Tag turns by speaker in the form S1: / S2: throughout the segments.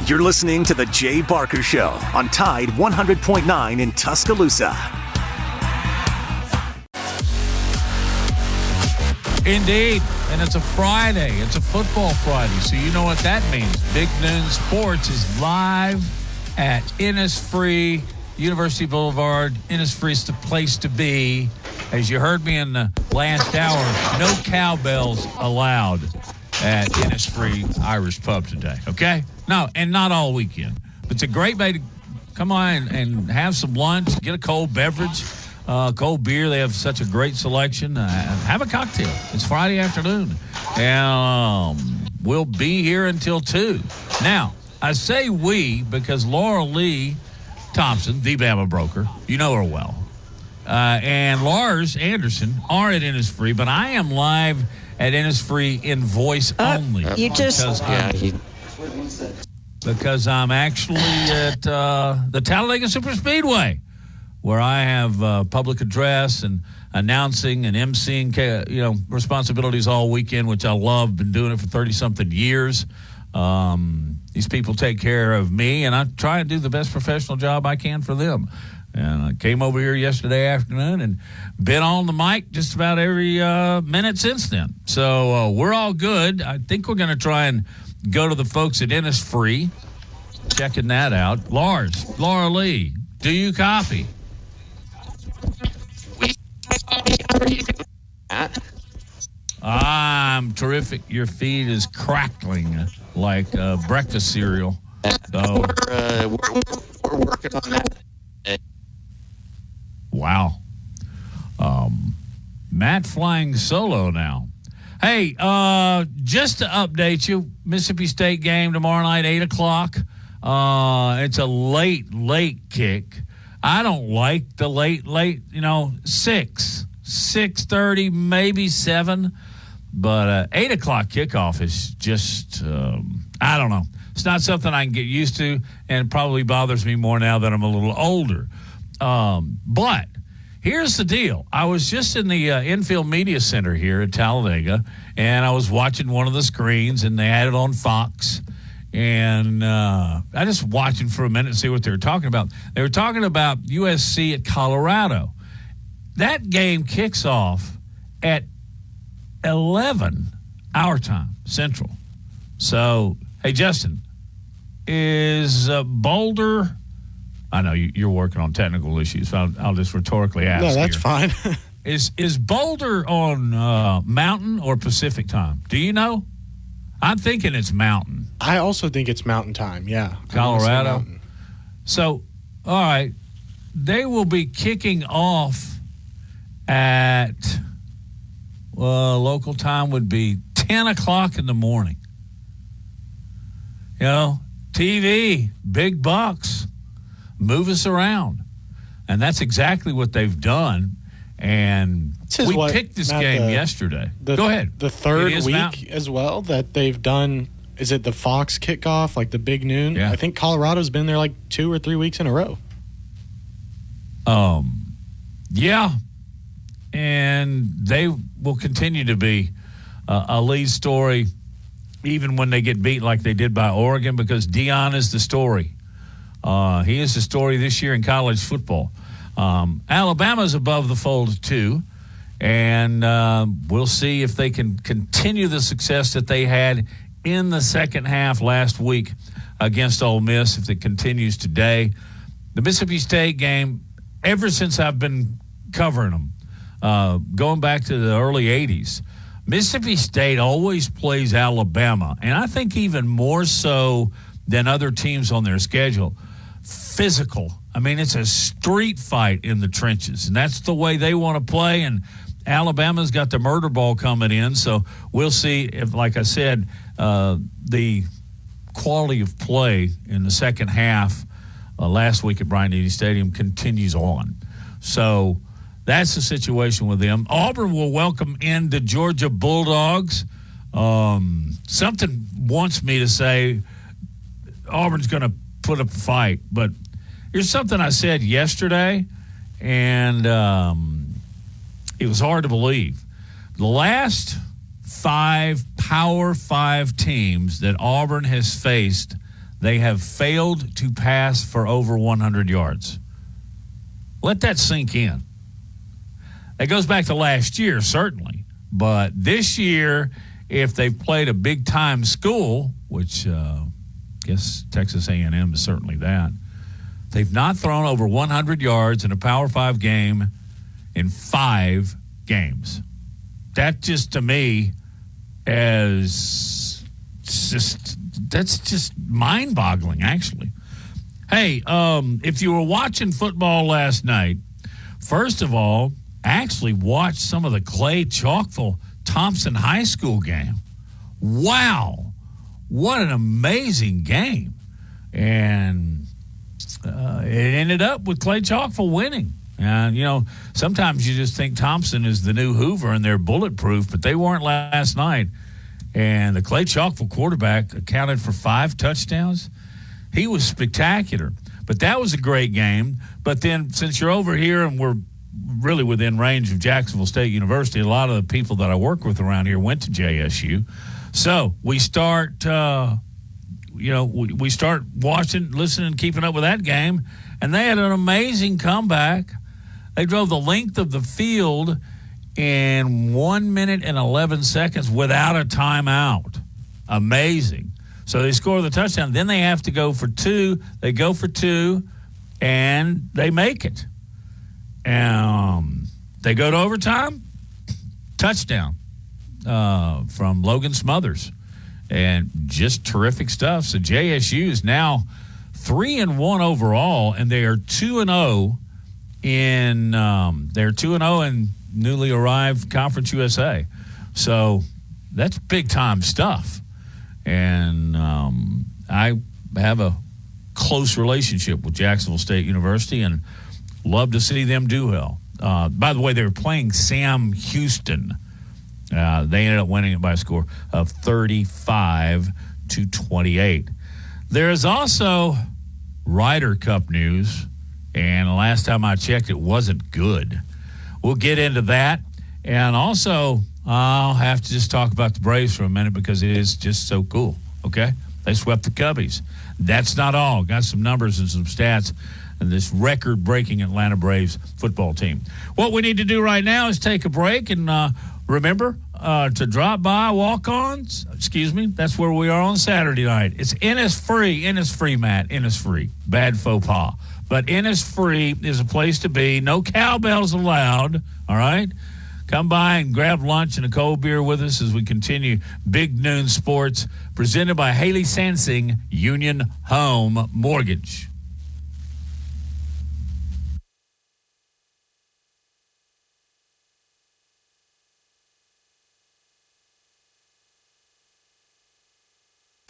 S1: You're listening to The Jay Barker Show on Tide 100.9 in Tuscaloosa.
S2: Indeed, and it's a Friday. It's a football Friday, so you know what that means. Big Noon Sports is live at Innisfree, University Boulevard. Innisfree is the place to be. As you heard me in the last hour, no cowbells allowed at Innisfree Irish Pub today, okay? No, and not all weekend. But it's a great way to come on and have some lunch, get a cold beverage, cold beer. They have such a great selection. Have a cocktail. It's Friday afternoon. And we'll be here until 2. Now, I say we because Laura Lee Thompson, the Bama broker, you know her well, and Lars Anderson are at Innisfree, but I am live at Innisfree in voice only. Because I'm actually at the Talladega Superspeedway, where I have public address and announcing and emceeing, responsibilities all weekend, which I love. Been doing it for 30-something years. These people take care of me, and I try and do the best professional job I can for them. And I came over here yesterday afternoon and been on the mic just about every minute since then. So we're all good. I think we're going to try and go to the folks at Innisfree, checking that out. Laura Lee, do you copy? I'm terrific. Your feed is crackling like breakfast cereal. So,
S3: we're working on that.
S2: Wow. Matt flying solo now. Hey, just to update you, Mississippi State game tomorrow night, 8 o'clock. It's a late kick. I don't like the late, 6:30, maybe 7. But 8 o'clock kickoff is just, I don't know. It's not something I can get used to, and it probably bothers me more now that I'm a little older. But here's the deal. I was just in the Infield Media Center here at Talladega, and I was watching one of the screens, and they had it on Fox. And I just watching for a minute and see what they were talking about. They were talking about USC at Colorado. That game kicks off at 11 our time, Central. So, hey, Justin, is Boulder... I know you're working on technical issues, so I'll just rhetorically ask.
S4: No, that's
S2: here.
S4: fine.
S2: Is Boulder on Mountain or Pacific time? Do you know? I'm thinking it's Mountain.
S4: I also think it's Mountain time, yeah.
S2: Colorado. So, all right. They will be kicking off at, local time would be 10 o'clock in the morning. TV, big bucks. Move us around. And that's exactly what they've done. And we picked this game yesterday. Go ahead.
S4: The third week as well that they've done, is it the Fox kickoff, like the Big Noon?
S2: Yeah.
S4: I think Colorado's been there like 2 or 3 weeks in a row.
S2: Yeah. And they will continue to be a lead story even when they get beat like they did by Oregon, because Deion is the story. He is the story this year in college football. Alabama's above the fold, too. And we'll see if they can continue the success that they had in the second half last week against Ole Miss, if it continues today. The Mississippi State game, ever since I've been covering them, going back to the early 80s, Mississippi State always plays Alabama, and I think even more so than other teams on their schedule, physical. I mean, it's a street fight in the trenches, and that's the way they want to play. And Alabama's got the murder ball coming in, so we'll see if, like I said, the quality of play in the second half last week at Bryant-Denny Stadium continues on. So that's the situation with them. Auburn will welcome in the Georgia Bulldogs. Something wants me to say Auburn's going to put up a fight, but here's something I said yesterday, and it was hard to believe. The last 5 Power 5 teams that Auburn has faced they have failed to pass for over 100 yards. Let that sink in. It goes back to last year, certainly. But this year, if they've played a big-time school, which I guess Texas A&M is certainly that, they've not thrown over 100 yards in a Power 5 game in 5 games. That just, to me, that's just mind-boggling, actually. Hey, if you were watching football last night, first of all, actually watch some of the Clay Chalkville Thompson High School game. Wow. What an amazing game. And it ended up with Clay Chalkville winning. And, sometimes you just think Thompson is the new Hoover and they're bulletproof, but they weren't last night. And the Clay Chalkville quarterback accounted for 5 touchdowns. He was spectacular. But that was a great game. But then since you're over here and we're really within range of Jacksonville State University, a lot of the people that I work with around here went to JSU. So we start, we start watching, listening, keeping up with that game. And they had an amazing comeback. They drove the length of the field in 1 minute and 11 seconds without a timeout. Amazing. So they score the touchdown. Then they have to go for 2. They go for 2, and they make it. They go to overtime. Touchdown from Logan Smothers. And just terrific stuff. So JSU is now 3-1 overall, and they are 2-0 in newly arrived Conference USA. So that's big time stuff. And I have a close relationship with Jacksonville State University and love to see them do well. By the way, they were playing Sam Houston. They ended up winning it by a score of 35-28. There is also Ryder Cup news, and the last time I checked, it wasn't good. We'll get into that. And also, I'll have to just talk about the Braves for a minute because it is just so cool, okay? They swept the Cubbies. That's not all. Got some numbers and some stats and this record-breaking Atlanta Braves football team. What we need to do right now is take a break and remember to drop by Walk-Ons. Excuse me. That's where we are on Saturday night. It's Innisfree, Matt. Innisfree. Bad faux pas. But Innisfree is a place to be. No cowbells allowed, all right? Come by and grab lunch and a cold beer with us as we continue Big Noon Sports, presented by Haley Sansing, Union Home Mortgage.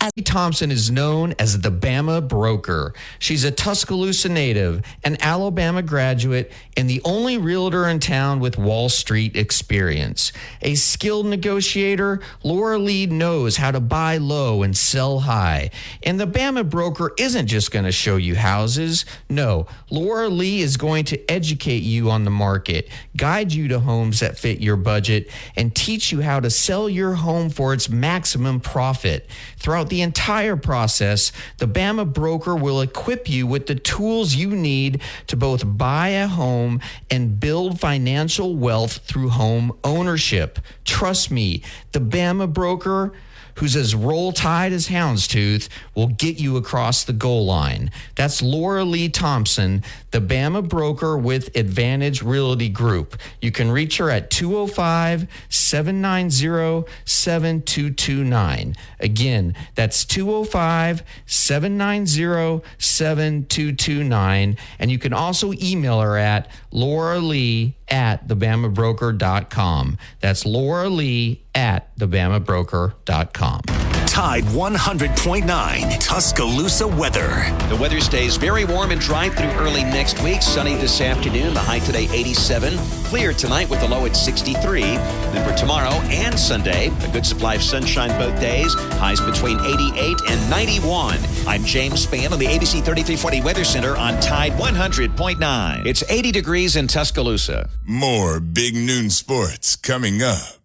S5: Abby Thompson is known as the Bama Broker. She's a Tuscaloosa native, an Alabama graduate, and the only realtor in town with Wall Street experience. A skilled negotiator, Laura Lee knows how to buy low and sell high. And the Bama Broker isn't just going to show you houses. No, Laura Lee is going to educate you on the market, guide you to homes that fit your budget, and teach you how to sell your home for its maximum profit. Throughout the entire process, the Bama Broker will equip you with the tools you need to both buy a home and build financial wealth through home ownership. Trust me, the Bama Broker, who's as roll-tide as houndstooth, will get you across the goal line. That's Laura Lee Thompson, the Bama Broker with Advantage Realty Group. You can reach her at 205-790-7229. Again, that's 205-790-7229. And you can also email her at lauralee@thebamabroker.com. That's Laura Lee at thebamabroker.com.
S1: Tide 100.9 Tuscaloosa weather.
S6: The weather stays very warm and dry through early next week. Sunny this afternoon. The high today 87. Clear tonight with the low at 63. Then for tomorrow and Sunday, a good supply of sunshine both days. Highs between 88 and 91. I'm James Spann on the ABC 3340 Weather Center on Tide 100.9. It's 80 degrees in Tuscaloosa.
S7: More Big Noon Sports coming up.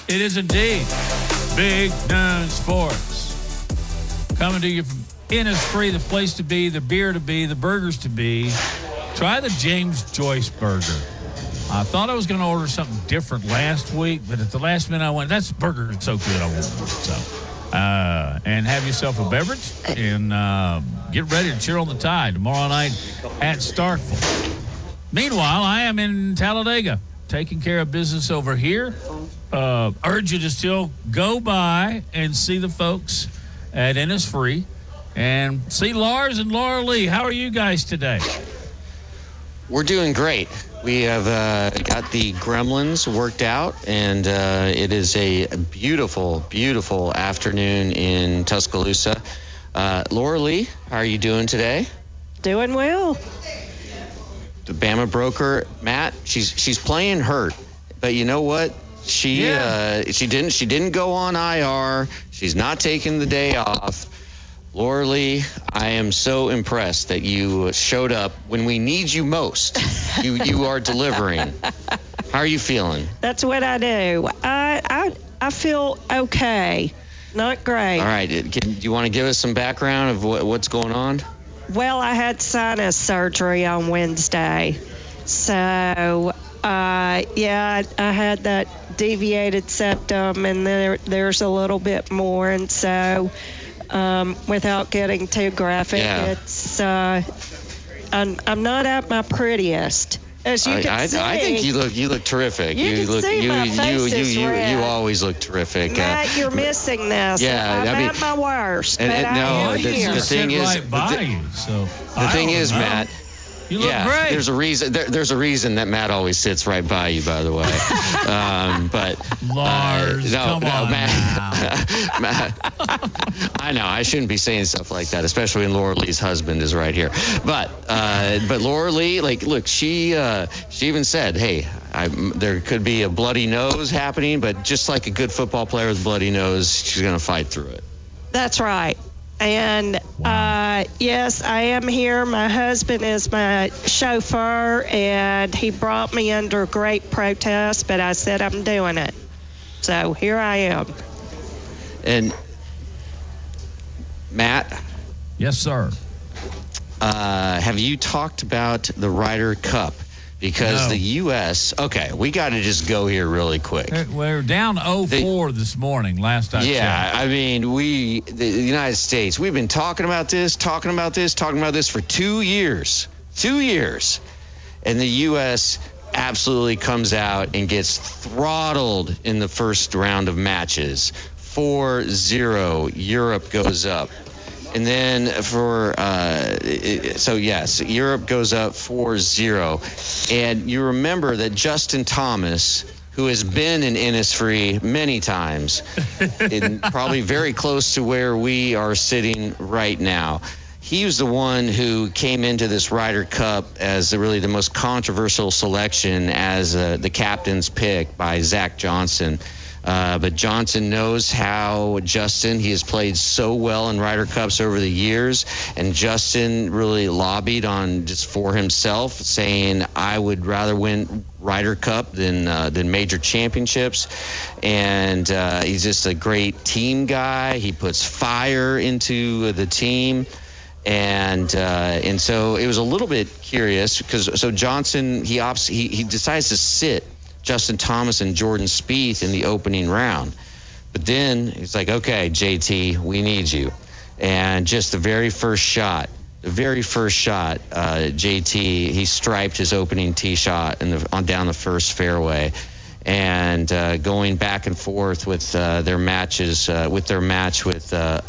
S2: It is indeed. Big Noon Sports. Coming to you from Innisfree, the place to be, the beer to be, the burgers to be. Try the James Joyce burger. I thought I was going to order something different last week, but at the last minute I went, that's burger, it's so good, I want one. So, and have yourself a beverage and get ready to cheer on the Tide tomorrow night at Starkville. Meanwhile, I am in Talladega taking care of business over here. Urge you to still go by and see the folks at Innisfree and see Lars and Laura Lee. How are you guys today?
S3: We're doing great. We have got the Gremlins worked out, and it is a beautiful, beautiful afternoon in Tuscaloosa. Laura Lee, how are you doing today?
S8: Doing well.
S3: The Bama broker, Matt, she's playing hurt, but you know what? She didn't go on IR. She's not taking the day off. Laura Lee, I am so impressed that you showed up when we need you most. You are delivering. How are you feeling?
S8: That's what I do. I feel okay. Not great.
S3: All right. Do you want to give us some background of what's going on?
S8: Well, I had sinus surgery on Wednesday. So, I had that deviated septum, and there's a little bit more. And so, without getting too graphic, it's I'm not at my prettiest. As you can see,
S3: I think you look terrific.
S8: You
S3: always look terrific.
S8: Matt, you're missing this.
S3: Yeah,
S8: I'm at my worst. The
S3: thing is, Matt.
S2: You look great.
S3: There's a reason that Matt always sits right by you, by the way. But
S2: Lars, come on,
S3: Matt. I know I shouldn't be saying stuff like that, especially when Laura Lee's husband is right here. But Laura Lee, look, she even said, hey, there could be a bloody nose happening, but just like a good football player with a bloody nose, she's going to fight through it.
S8: That's right. And, yes, I am here. My husband is my chauffeur, and he brought me under great protest, but I said I'm doing it. So here I am.
S3: And, Matt?
S2: Yes, sir.
S3: Have you talked about the Ryder Cup? Because the U.S. Okay, we got to just go here really quick.
S2: We're down 0-4 this morning, last I checked.
S3: Yeah, I mean, the United States, we've been talking about this for 2 years. 2 years. And the U.S. absolutely comes out and gets throttled in the first round of matches. 4-0, Europe goes up. And then Europe goes up 4-0. And you remember that Justin Thomas, who has been in Innisfree many times, and probably very close to where we are sitting right now, he was the one who came into this Ryder Cup as really the most controversial selection as the captain's pick by Zach Johnson. But Johnson knows how he has played so well in Ryder Cups over the years, and Justin really lobbied on just for himself, saying, I would rather win Ryder Cup than major championships. And he's just a great team guy. He puts fire into the team. And so it was a little bit curious because Johnson, he decides to sit Justin Thomas and Jordan Spieth in the opening round. But then he's like, okay, JT, we need you. And just the very first shot, JT, he striped his opening tee shot on down the first fairway. And going back and forth with their match with Viktor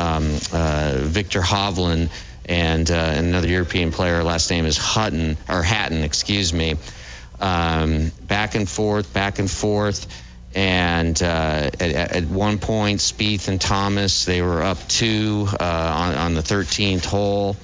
S3: Hovland and another European player, last name is Hatton, excuse me. Back and forth. And at one point, Spieth and Thomas, they were up 2 on the 13th hole.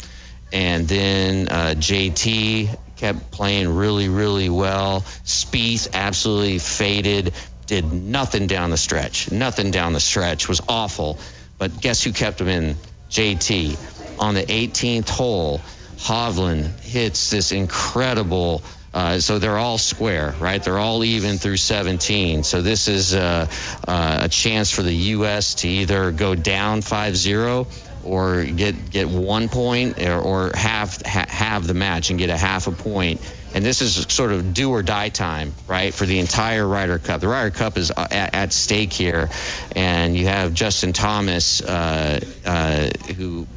S3: And then JT kept playing really, really well. Spieth absolutely faded, did nothing down the stretch. Was awful. But guess who kept him in? JT. On the 18th hole, Hovland hits this incredible So they're all square, right? They're all even through 17. So this is a chance for the U.S. to either go down 5-0 or get 1 point or have the match and get a half a point. And this is sort of do or die time, right, for the entire Ryder Cup. The Ryder Cup is at stake here, and you have Justin Thomas, who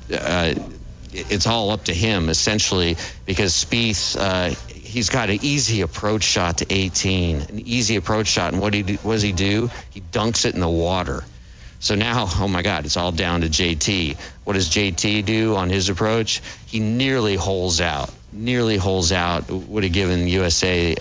S3: it's all up to him essentially, because Spieth, he's got an easy approach shot to 18, an easy approach shot, and what does he do? He dunks it in the water. So now, oh my God, it's all down to JT. What does JT do on his approach? He nearly holes out. Would have given USA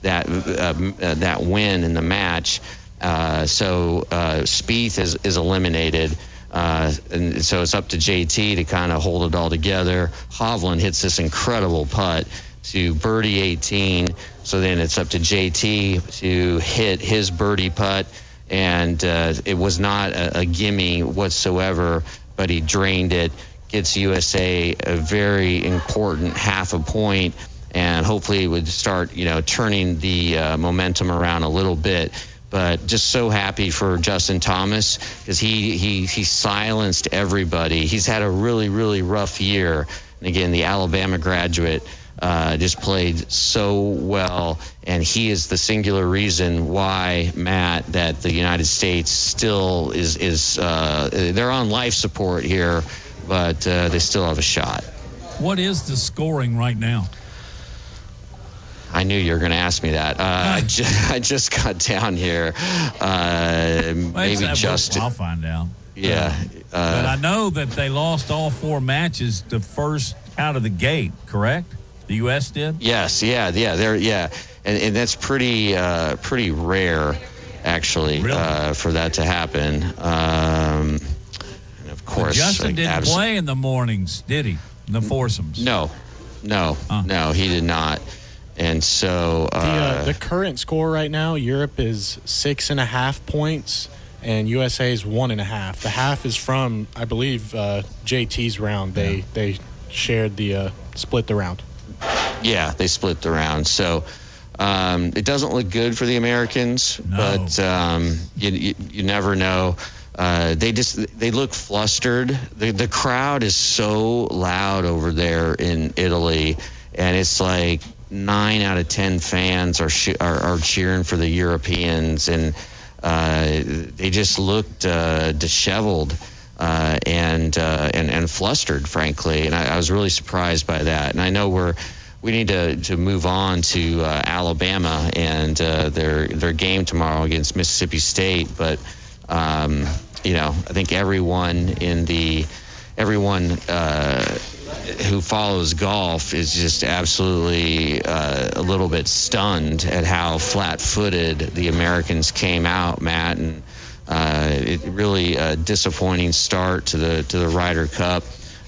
S3: that win in the match. So Spieth is eliminated. And so it's up to JT to kind of hold it all together. Hovland hits this incredible putt to birdie 18. So then it's up to JT to hit his birdie putt. And it was not a gimme whatsoever, but he drained it. Gets USA a very important half a point, and hopefully it would start, turning the momentum around a little bit. But just so happy for Justin Thomas, because he silenced everybody. He's had a really, really rough year. And again, the Alabama graduate just played so well, and he is the singular reason why, Matt, that the United States still is they're on life support here, but they still have a shot.
S2: What is the scoring right now?
S3: I knew you were going to ask me that. I just got down here. Maybe Justin.
S2: I'll find out.
S3: Yeah.
S2: But I know that they lost all 4 matches the first out of the gate, correct? The U.S. did?
S3: Yes, yeah. And that's pretty rare, actually,
S2: really?
S3: For that to happen. And of course,
S2: but Justin didn't play in the mornings, did he? In the foursomes?
S3: No, he did not. And so
S4: the current score right now, Europe is 6.5 points, and USA is 1.5. The half is from, I believe, JT's round. They shared split the round.
S3: Yeah, they split the round. So it doesn't look good for the Americans, but you never know. They look flustered. The crowd is so loud over there in Italy, and it's like 9 out of 10 fans are cheering for the Europeans, and they just looked disheveled and flustered, frankly. And I was really surprised by that. And I know we need to move on to Alabama and their game tomorrow against Mississippi State, but I think everyone who follows golf is just absolutely a little bit stunned at how flat-footed the Americans came out, Matt, and it really a disappointing start to the Ryder Cup.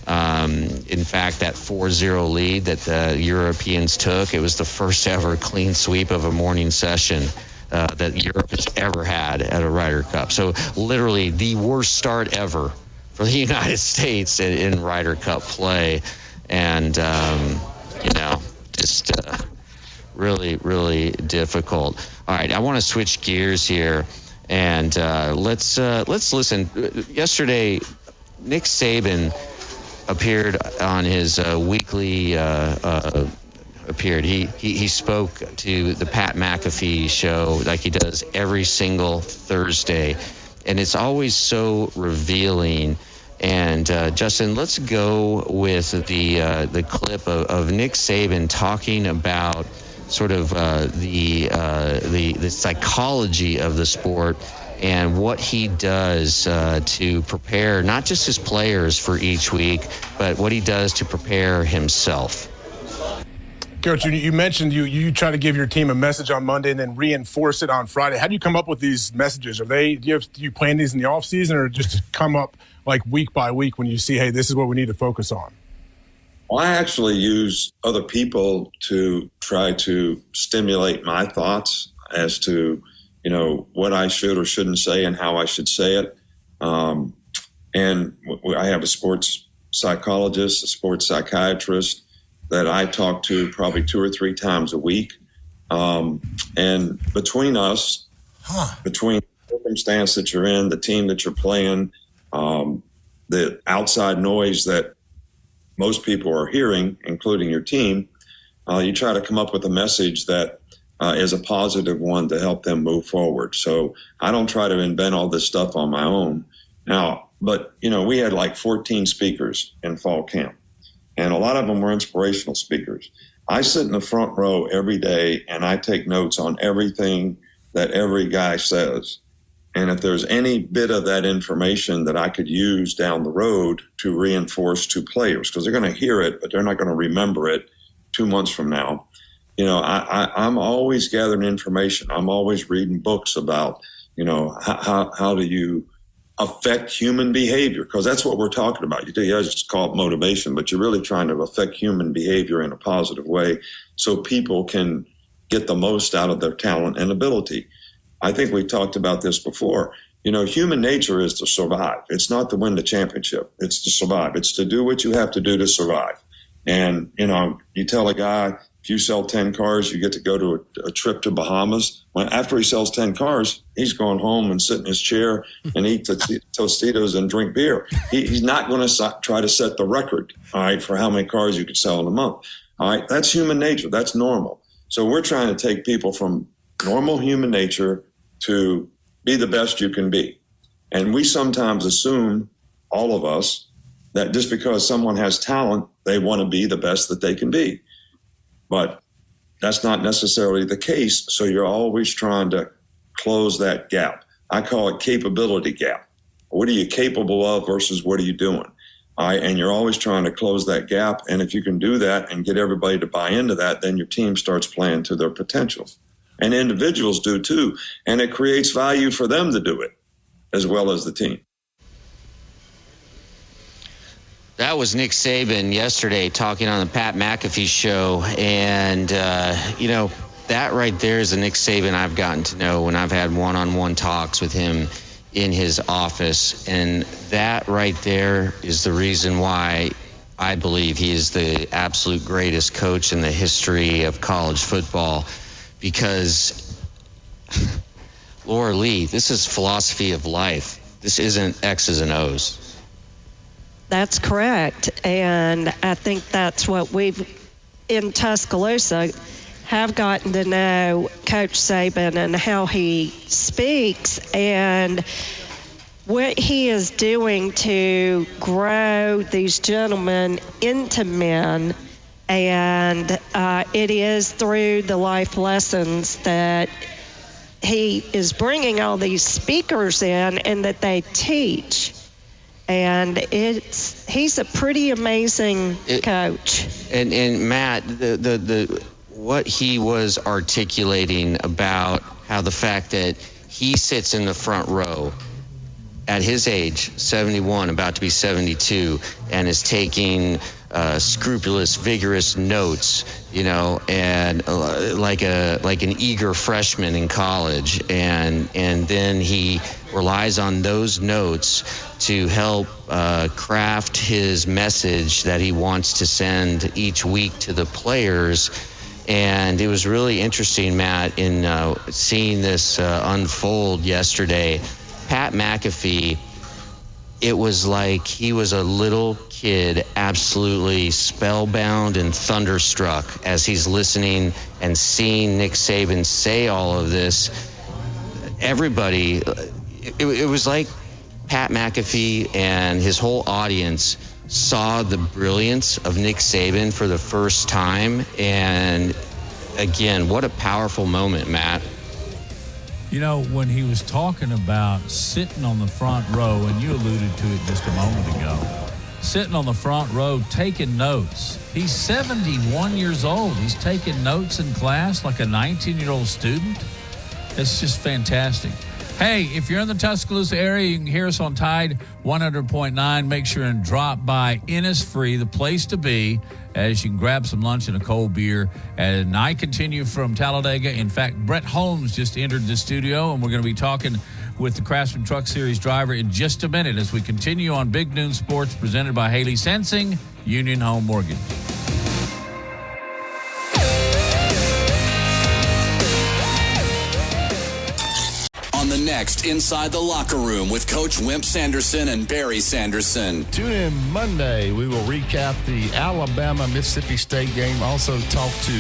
S3: In fact, that 4-0 lead that the Europeans took, it was the first ever clean sweep of a morning session that Europe has ever had at a Ryder Cup. So literally the worst start ever for the United States in Ryder Cup play. And, just really, really difficult. All right, I want to switch gears here, and let's listen. Yesterday, Nick Saban appeared on his weekly appeared. He spoke to the Pat McAfee show like he does every single Thursday, and it's always so revealing. And Justin, let's go with the clip of Nick Saban talking about sort of the psychology of the sport and what he does to prepare not just his players for each week, but what he does to prepare himself.
S9: Coach, you mentioned you try to give your team a message on Monday and then reinforce it on Friday. How do you come up with these messages? Do you plan these in the off season, or just come up like week by week when you see, hey, this is what we need to focus on?
S10: Well, I actually use other people to try to stimulate my thoughts as to, what I should or shouldn't say and how I should say it. And I have a sports psychologist, a sports psychiatrist, that I talk to probably 2 or 3 times a week. And between us, between the circumstance that you're in, the team that you're playing, the outside noise that most people are hearing, including your team, you try to come up with a message that is a positive one to help them move forward. So I don't try to invent all this stuff on my own. Now, but, we had like 14 speakers in fall camp, and a lot of them were inspirational speakers. I sit in the front row every day, and I take notes on everything that every guy says. And if there's any bit of that information that I could use down the road to reinforce to players, because they're going to hear it, but they're not going to remember it 2 months from now. I'm always gathering information. I'm always reading books about, how do you affect human behavior? Because that's what we're talking about. You guys just call it motivation, but you're really trying to affect human behavior in a positive way so people can get the most out of their talent and ability. I think we talked about this before. Human nature is to survive. It's not to win the championship. It's to survive. It's to do what you have to do to survive. And, you tell a guy, if you sell 10 cars, you get to go to a trip to Bahamas. When after he sells 10 cars, he's going home and sit in his chair and eat Tostitos and drink beer. He's not going to try to set the record, all right, for how many cars you could sell in a month. All right, that's human nature. That's normal. So we're trying to take people from normal human nature to be the best you can be. And we sometimes assume, all of us, that just because someone has talent, they want to be the best that they can be. But that's not necessarily the case. So you're always trying to close that gap. I call it capability gap. What are you capable of versus what are you doing? All right, and you're always trying to close that gap. And if you can do that and get everybody to buy into that, then your team starts playing to their potential. And individuals do too. And it creates value for them to do it as well as the team.
S3: That was Nick Saban yesterday talking on the Pat McAfee show. And, that right there is a Nick Saban I've gotten to know when I've had one-on-one talks with him in his office. And that right there is the reason why I believe he is the absolute greatest coach in the history of college football. Because, Laura Lee, this is philosophy of life. This isn't X's and O's.
S8: That's correct. And I think that's what we've, in Tuscaloosa, have gotten to know Coach Saban and how he speaks and what he is doing to grow these gentlemen into men. And it is through the life lessons that he is bringing all these speakers in and that they teach. And he's a pretty amazing coach.
S3: And Matt, the what he was articulating about how the fact that he sits in the front row at his age, 71, about to be 72, and is taking scrupulous, vigorous notes, and like an eager freshman in college, and then he relies on those notes to help craft his message that he wants to send each week to the players. And it was really interesting, Matt, in seeing this unfold yesterday. Pat McAfee, it was like he was a little kid, absolutely spellbound and thunderstruck as he's listening and seeing Nick Saban say all of this. Everybody, it was like Pat McAfee and his whole audience saw the brilliance of Nick Saban for the first time. And again, what a powerful moment, Matt.
S2: When he was talking about sitting on the front row, and you alluded to it just a moment ago, sitting on the front row taking notes. He's 71 years old. He's taking notes in class like a 19-year-old student. It's just fantastic. Hey, if you're in the Tuscaloosa area, you can hear us on Tide 100.9. Make sure and drop by Innisfree, the place to be, as you can grab some lunch and a cold beer. And I continue from Talladega. In fact, Brett Holmes just entered the studio, and we're going to be talking with the Craftsman Truck Series driver in just a minute as we continue on Big Noon Sports presented by Haley Sensing, Union Home Mortgage.
S11: next inside the locker room with Coach Wimp Sanderson and Barry Sanderson.
S12: Tune in Monday. We will recap the Alabama-Mississippi State game. Also talk to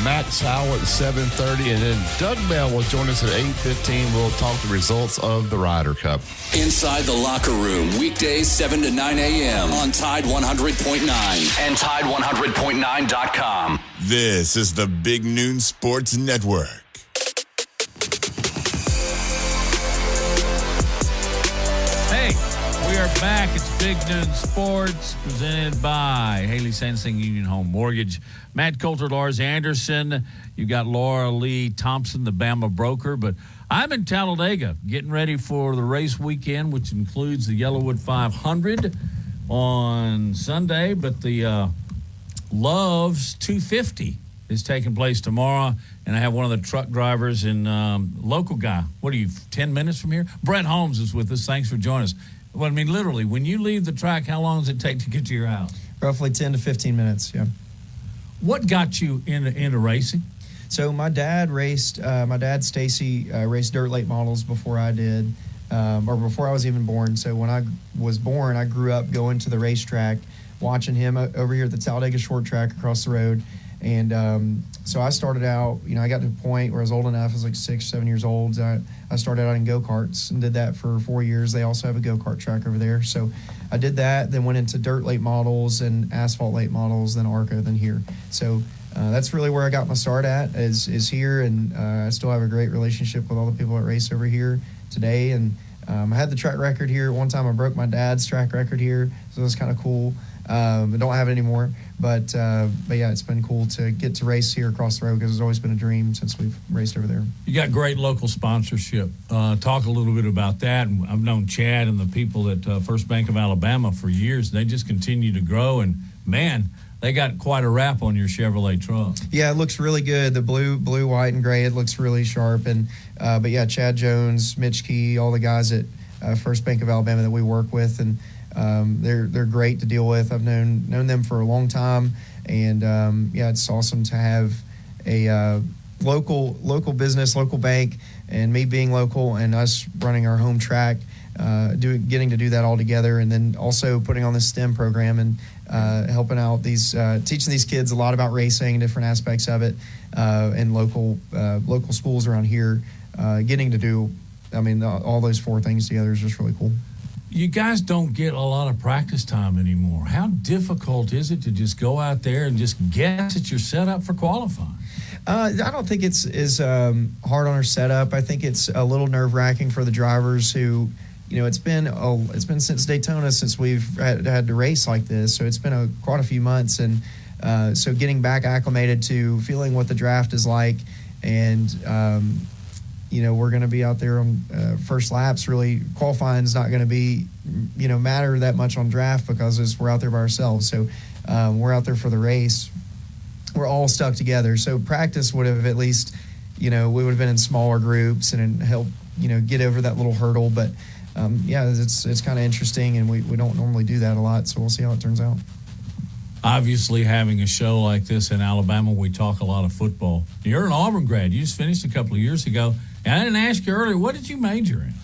S12: Max Howell at 7:30. And then Doug Bell will join us at 8:15. We'll talk the results of the Ryder Cup.
S11: Inside the locker room, weekdays 7 to 9 a.m. on Tide 100.9 and Tide100.9.com.
S7: This is the Big Noon Sports Network.
S2: Hey, we are back. It's Big Noon Sports presented by Haley Sansing Union Home Mortgage. Matt Coulter, Lars Anderson. You got Laura Lee Thompson, the Bama broker. But I'm in Talladega getting ready for the race weekend, which includes the Yellowwood 500 on Sunday. But the Love's 250 is taking place tomorrow. And I have one of the truck drivers and local guy. What are you, 10 minutes from here? Brett Holmes is with us. Thanks for joining us. Well, I mean, literally, when you leave the track, how long does it take to get to your house?
S13: Roughly 10 to 15 minutes, yeah.
S2: What got you into racing?
S13: So my dad raced, Stacy, raced dirt late models before I did, or before I was even born. So when I was born, I grew up going to the racetrack, watching him over here at the Talladega Short Track across the road. And so I started out, I got to a point where I was old enough, I was like 6, 7 years old. I started out in go-karts and did that for 4 years. They also have a go-kart track over there. So I did that, then went into dirt late models and asphalt late models, then ARCA, then here. So that's really where I got my start at, is here. And I still have a great relationship with all the people that race over here today. And I had the track record here. One time I broke my dad's track record here, so it was kind of cool. I don't have it anymore, but yeah, it's been cool to get to race here across the road because it's always been a dream since we've raced over there. You got great local sponsorship. Talk a little bit about that. I've known Chad and the people at First Bank of Alabama for years. They just continue to grow, and man, they got quite a wrap on your Chevrolet truck. Yeah, it looks really good. The blue, white, and gray, it looks really sharp. And but yeah, Chad Jones, Mitch Key, all the guys at First Bank of Alabama that we work with, and they're great to deal with. I've known them for a long time, and yeah, it's awesome to have a local business, local bank, and me being local and us running our home track, getting to do that all together, and then also putting on this STEM program and helping out teaching these kids a lot about racing, different aspects of it, and local schools around here, getting to do, all those four things together is just really cool. You guys don't get a lot of practice time anymore. How difficult is it to just go out there and just guess that you're set up for qualifying? I don't think it's as hard on our setup. I think it's a little nerve-wracking for the drivers who, it's been since Daytona since we've had to race like this. So it's been quite a few months, and so getting back acclimated to feeling what the draft is like, and we're going to be out there on first laps. Really, qualifying is not going to be, matter that much on draft because we're out there by ourselves. So we're out there for the race. We're all stuck together. So practice would have at least, we would have been in smaller groups and help, get over that little hurdle. But yeah, it's kind of interesting, and we don't normally do that a lot. So we'll see how it turns out. Obviously, having a show like this in Alabama, we talk a lot of football. You're an Auburn grad. You just finished a couple of years ago. And I didn't ask you earlier, what did you major in?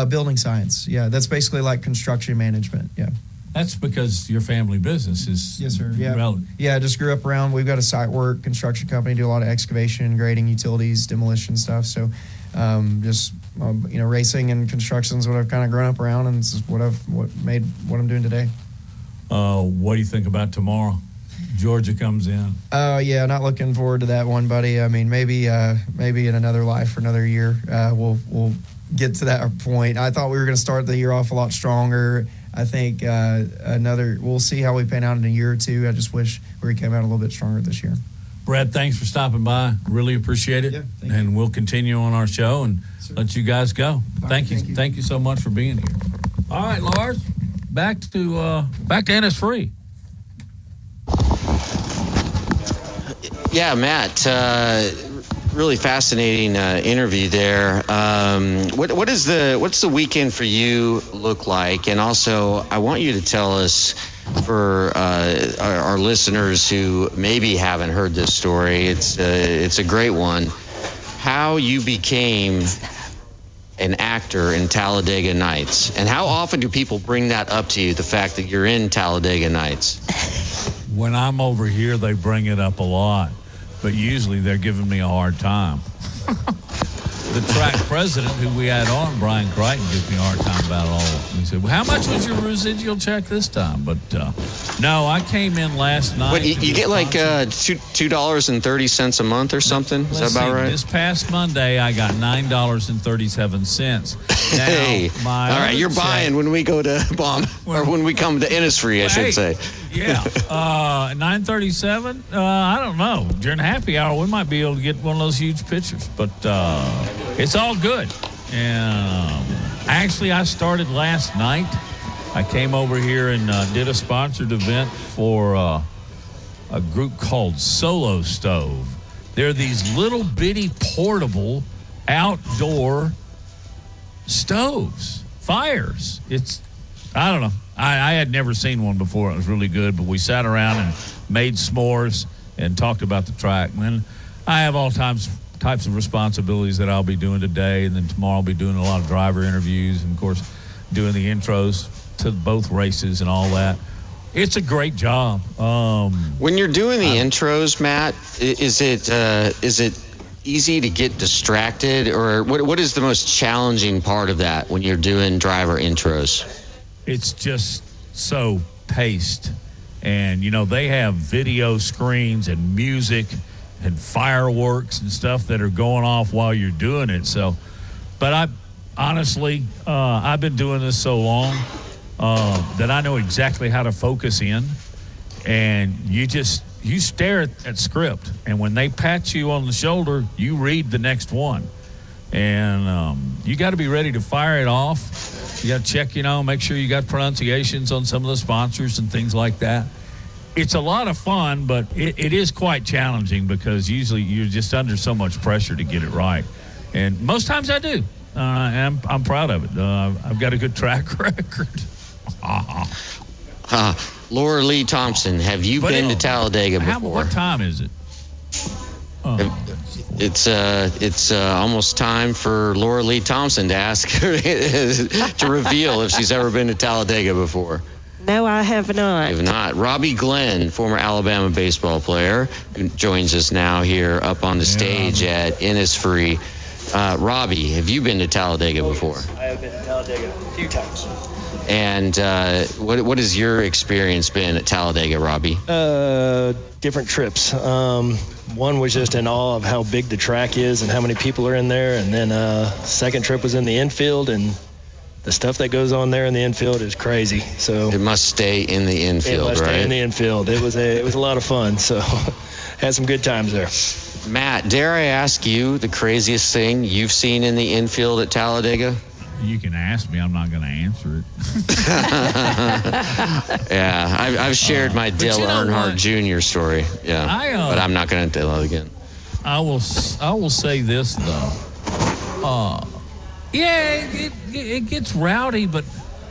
S13: Building science. Yeah, that's basically like construction management. Yeah. That's because your family business is yes, sir. Yeah. Relevant. Yeah, I just grew up around. We've got a site work construction company, do a lot of excavation, grading, utilities, demolition stuff. So racing and construction is what I've kind of grown up around, and this is what made what I'm doing today. What do you think about tomorrow? Georgia comes in. Yeah, not looking forward to that one, buddy. Maybe in another life or another year, we'll get to that point. I thought we were going to start the year off a lot stronger. I think we'll see how we pan out in a year or two. I just wish we came out a little bit stronger this year. Brad, thanks for stopping by. Really appreciate it. Yeah, and we'll continue on our show and let you guys go. Thank you. Thank you so much for being here. All right, Lars, back to Innisfree.
S3: Yeah, Matt, really fascinating interview there. What's the weekend for you look like? And also, I want you to tell us, for our listeners who maybe haven't heard this story, it's a great one, how you became an actor in Talladega Nights. And how often do people bring that up to you, the fact that you're in Talladega Nights?
S2: When I'm over here, they bring it up a lot, but usually they're giving me a hard time. The track president who we had on, Brian Crichton, gives me a hard time about it all. He said, well, how much was your residual check this time? But no, I came in last night.
S3: What, you get like $2.30 a month or something? Is that about right?
S2: This past Monday, I got $9.37.
S3: Hey, all right, you're buying when we go to or when we come to Innisfree, I should say.
S2: Yeah, $9.37. I don't know. During happy hour, we might be able to get one of those huge pictures, but it's all good. And actually, I started last night. I came over here and did a sponsored event for a group called Solo Stove. They're these little bitty portable outdoor stoves, fires. I don't know. I had never seen one before. It was really good, but we sat around and made s'mores and talked about the track. And then I have all types of responsibilities that I'll be doing today, and then tomorrow I'll be doing a lot of driver interviews and, of course, doing the intros to both races and all that. It's a great job.
S3: When you're doing the intros, Matt, is it easy to get distracted, or what is the most challenging part of that when you're doing driver intros?
S2: It's just so paced. And, they have video screens and music and fireworks and stuff that are going off while you're doing it. So, but honestly, I've been doing this so long that I know exactly how to focus in. And you stare at script. And when they pat you on the shoulder, you read the next one. And you got to be ready to fire it off. You got to check, make sure you got pronunciations on some of the sponsors and things like that. It's a lot of fun, but it is quite challenging because usually you're just under so much pressure to get it right. And most times I do. And I'm proud of it. I've got a good track record.
S3: Laura Lee Thompson, have you been to Talladega before?
S2: What time is it?
S3: It's almost time for Laura Lee Thompson to ask her to reveal if she's ever been to Talladega before.
S8: No, I have not.
S3: You have not. Robbie Glenn, former Alabama baseball player, who joins us now here up on the stage at Innisfree. Robbie, have you been to Talladega before?
S14: I have been to Talladega a few times.
S3: And what has your experience been at Talladega, Robbie?
S14: Different trips. One was just in awe of how big the track is and how many people are in there. And then second trip was in the infield, and the stuff that goes on there in the infield is crazy. So
S3: it must stay in the infield, right?
S14: Stay in the infield. It was a lot of fun. So had some good times there.
S3: Matt, dare I ask you the craziest thing you've seen in the infield at Talladega?
S2: You can ask me. I'm not going to answer it.
S3: Yeah, I've shared my Dale Earnhardt Jr. story. Yeah, but I'm not going to tell it again.
S2: I will say this though. It gets rowdy, but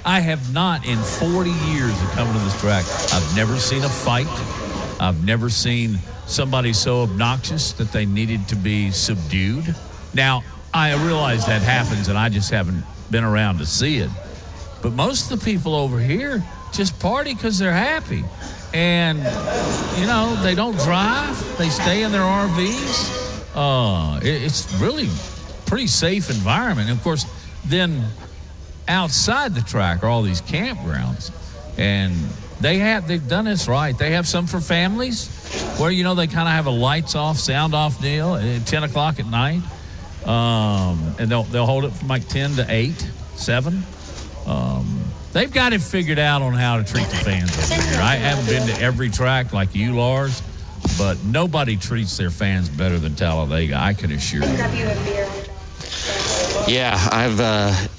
S2: I have not in 40 years of coming to this track. I've never seen a fight. I've never seen somebody so obnoxious that they needed to be subdued. Now, I realize that happens, and I just haven't been around to see it. But most of the people over here just party because they're happy. And, they don't drive. They stay in their RVs. It's really pretty safe environment. And, of course, then outside the track are all these campgrounds. And they've done this right. They have some for families where, they kind of have a lights off, sound off deal at 10 o'clock at night. And they'll hold it from like 10 to 8, 7. They've got it figured out on how to treat the fans over here. I haven't been to every track like you, Lars, but nobody treats their fans better than Talladega, I can assure you.
S3: Yeah, I've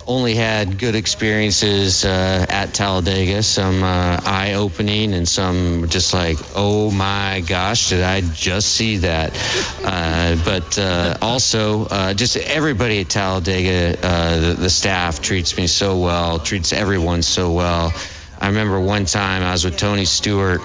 S3: only had good experiences at Talladega, some eye-opening and some just like, oh my gosh, did I just see that? But also just everybody at Talladega, the staff treats me so well, treats everyone so well. I remember one time I was with Tony Stewart,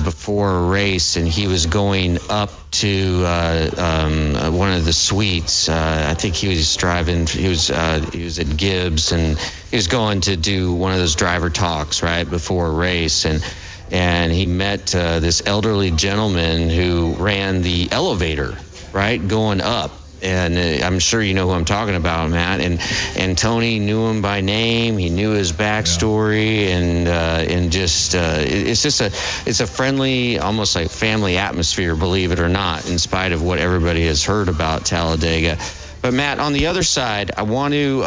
S3: before a race, and he was going up to one of the suites. I think he was driving. He was at Gibbs, and he was going to do one of those driver talks right before a race, and he met this elderly gentleman who ran the elevator, right, going up. And I'm sure you know who I'm talking about, Matt. And Tony knew him by name. He knew his backstory, and just it's a friendly, almost like family atmosphere, believe it or not, in spite of what everybody has heard about Talladega. But Matt, on the other side, I want to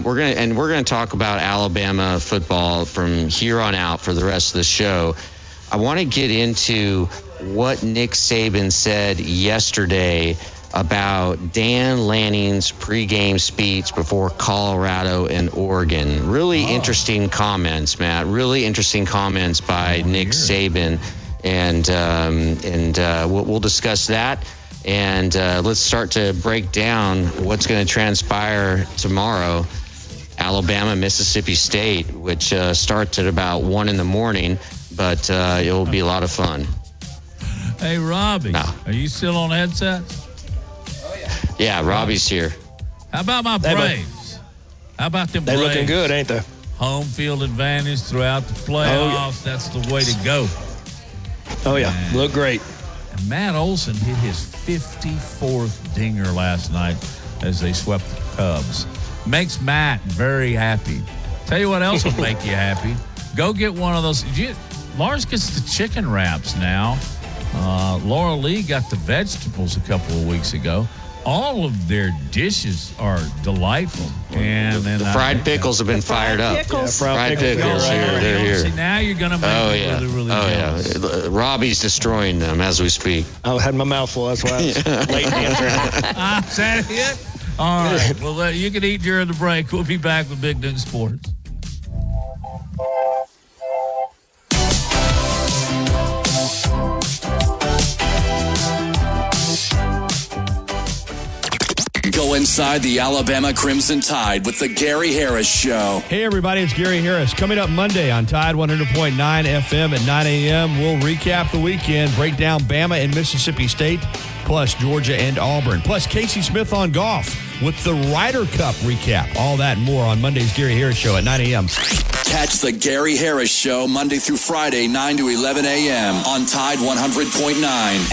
S3: we're gonna talk about Alabama football from here on out for the rest of the show. I want to get into what Nick Saban said yesterday about Dan Lanning's pregame speech before Colorado and Oregon. Really interesting comments, Matt. Really interesting comments by Nick Saban, and we'll discuss that. And let's start to break down what's going to transpire tomorrow. Alabama, Mississippi State, which starts at about 1 a.m, but it will be a lot of fun.
S2: Hey, Robbie, are you still on headsets?
S3: Yeah, Robbie's here.
S2: How about my Braves? How about them Braves?
S14: They're looking good, ain't they?
S2: Home field advantage throughout the playoffs. That's the way to go.
S14: Oh, yeah. Look great.
S2: And Matt Olson hit his 54th dinger last night as they swept the Cubs. Makes Matt very happy. Tell you what else will make you happy. Go get one of those. Lars gets the chicken wraps now. Laura Lee got the vegetables a couple of weeks ago. All of their dishes are delightful. And then
S3: the fried pickles have been fired up. Fried pickles, they're here.
S2: See, now you're going to make me really jealous.
S3: Yeah. Robbie's destroying them as we speak.
S14: I had my mouth full. That's why I was late answering.
S2: Is that it? All right. Well, you can eat during the break. We'll be back with Big Noon Sports.
S11: Go inside the Alabama Crimson Tide with the Gary Harris Show.
S15: Hey, everybody, it's Gary Harris. Coming up Monday on Tide 100.9 FM at 9 a.m., we'll recap the weekend, break down Bama and Mississippi State, plus Georgia and Auburn, plus Casey Smith on golf with the Ryder Cup recap. All that and more on Monday's Gary Harris Show at 9 a.m.
S11: Catch the Gary Harris Show Monday through Friday, 9 to 11 a.m. on Tide 100.9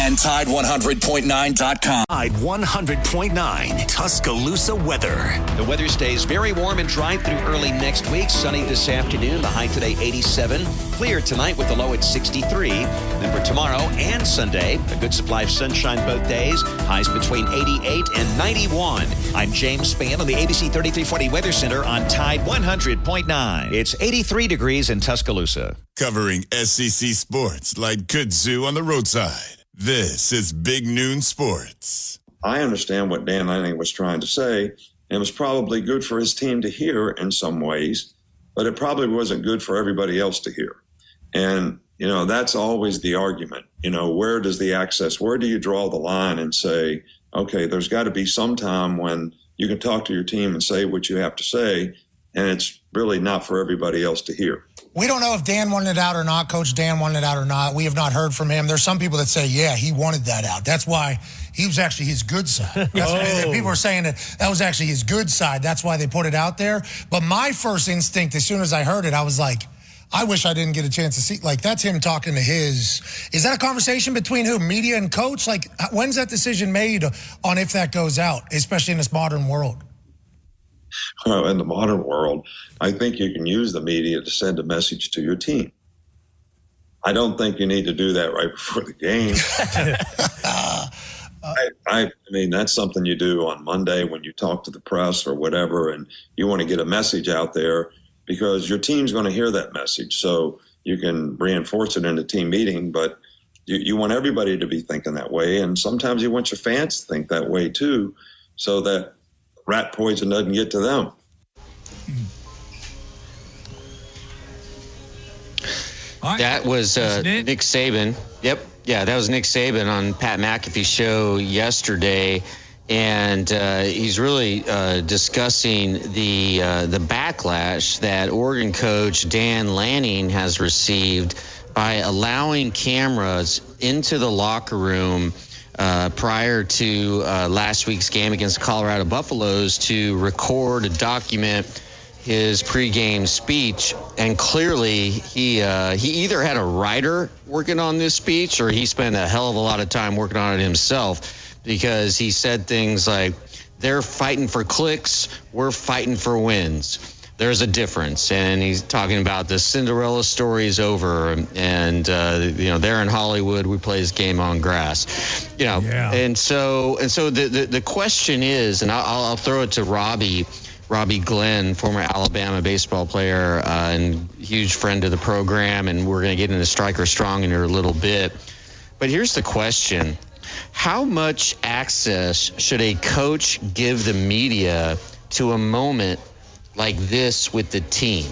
S11: and Tide100.9.com.
S1: Tide 100.9 Tuscaloosa weather.
S6: The weather stays very warm and dry through early next week. Sunny this afternoon. The high today 87. Clear tonight with the low at 63. Then for tomorrow and Sunday, a good supply of sunshine both days. Highs between 88 and 91. I'm James Spann on the ABC 3340 Weather Center on Tide 100.9. It's 83 degrees in Tuscaloosa.
S7: Covering SEC sports like kudzu on the roadside. This is Big Noon Sports.
S10: I understand what Dan Lanning was trying to say, and it was probably good for his team to hear in some ways, but it probably wasn't good for everybody else to hear. And, that's always the argument. Where does the access, where do you draw the line and say, okay, there's got to be some time when you can talk to your team and say what you have to say, and it's really not for everybody else to hear.
S16: We don't know if Dan wanted it out or not, Coach Dan wanted it out or not. We have not heard from him. There's some people that say, yeah, he wanted that out. That's why he was actually his good side. People are saying that was actually his good side. That's why they put it out there. But my first instinct, as soon as I heard it, I was like, I wish I didn't get a chance to see. Like, that's him talking to his. Is that a conversation between who? Media and coach? Like, when's that decision made on if that goes out, especially in this modern world?
S10: Well, in the modern world, I think you can use the media to send a message to your team. I don't think you need to do that right before the game. I mean, that's something you do on Monday when you talk to the press or whatever, and you want to get a message out there because your team's going to hear that message. So you can reinforce it in a team meeting, but you want everybody to be thinking that way. And sometimes you want your fans to think that way too, so that rat poison doesn't get to them.
S3: That was Nick Saban. Yep. Yeah, that was Nick Saban on Pat McAfee's show yesterday. And he's really discussing the backlash that Oregon coach Dan Lanning has received by allowing cameras into the locker room prior to last week's game against Colorado Buffaloes to record and document his pregame speech. And clearly he either had a writer working on this speech or he spent a hell of a lot of time working on it himself, because he said things like, they're fighting for clicks, we're fighting for wins. There's a difference. And he's talking about the Cinderella story is over, and they're in Hollywood, we play this game on grass. And so the question is, and I'll throw it to Robbie Glenn, former Alabama baseball player and huge friend of the program, and we're going to get into Striker Strong in here a little bit. But here's the question. How much access should a coach give the media to a moment like this with the team?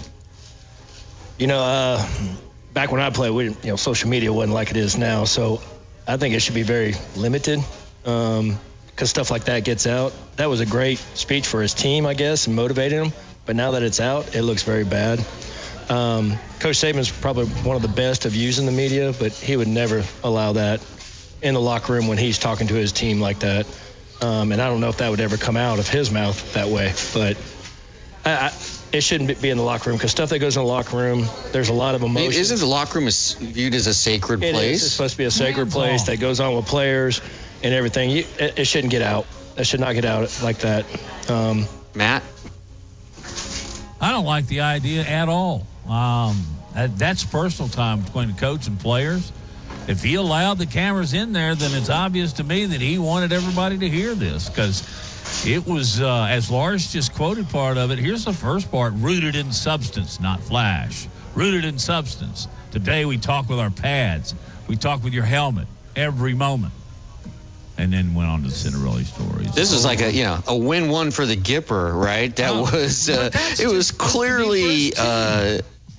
S14: Back when I played, social media wasn't like it is now, so I think it should be very limited, because stuff like that gets out. That was a great speech for his team, I guess, and motivated him, but now that it's out, it looks very bad. Coach Saban's probably one of the best of using the media, but he would never allow that in the locker room when he's talking to his team like that. And I don't know if that would ever come out of his mouth that way, but it shouldn't be in the locker room, because stuff that goes in the locker room, there's a lot of emotion.
S3: Isn't the locker room viewed as a sacred place?
S14: It's supposed to be a sacred place that goes on with players and everything. It shouldn't get out. It should not get out like that.
S3: Matt?
S2: I don't like the idea at all. That's personal time between the coach and players. If he allowed the cameras in there, then it's obvious to me that he wanted everybody to hear this, because it was, as Lars just quoted part of it, here's the first part, rooted in substance, not flash. Rooted in substance. Today we talk with our pads. We talk with your helmet every moment. And then went on to the Cinderella stories.
S3: This is like a win-one for the Gipper, right? That was it was clearly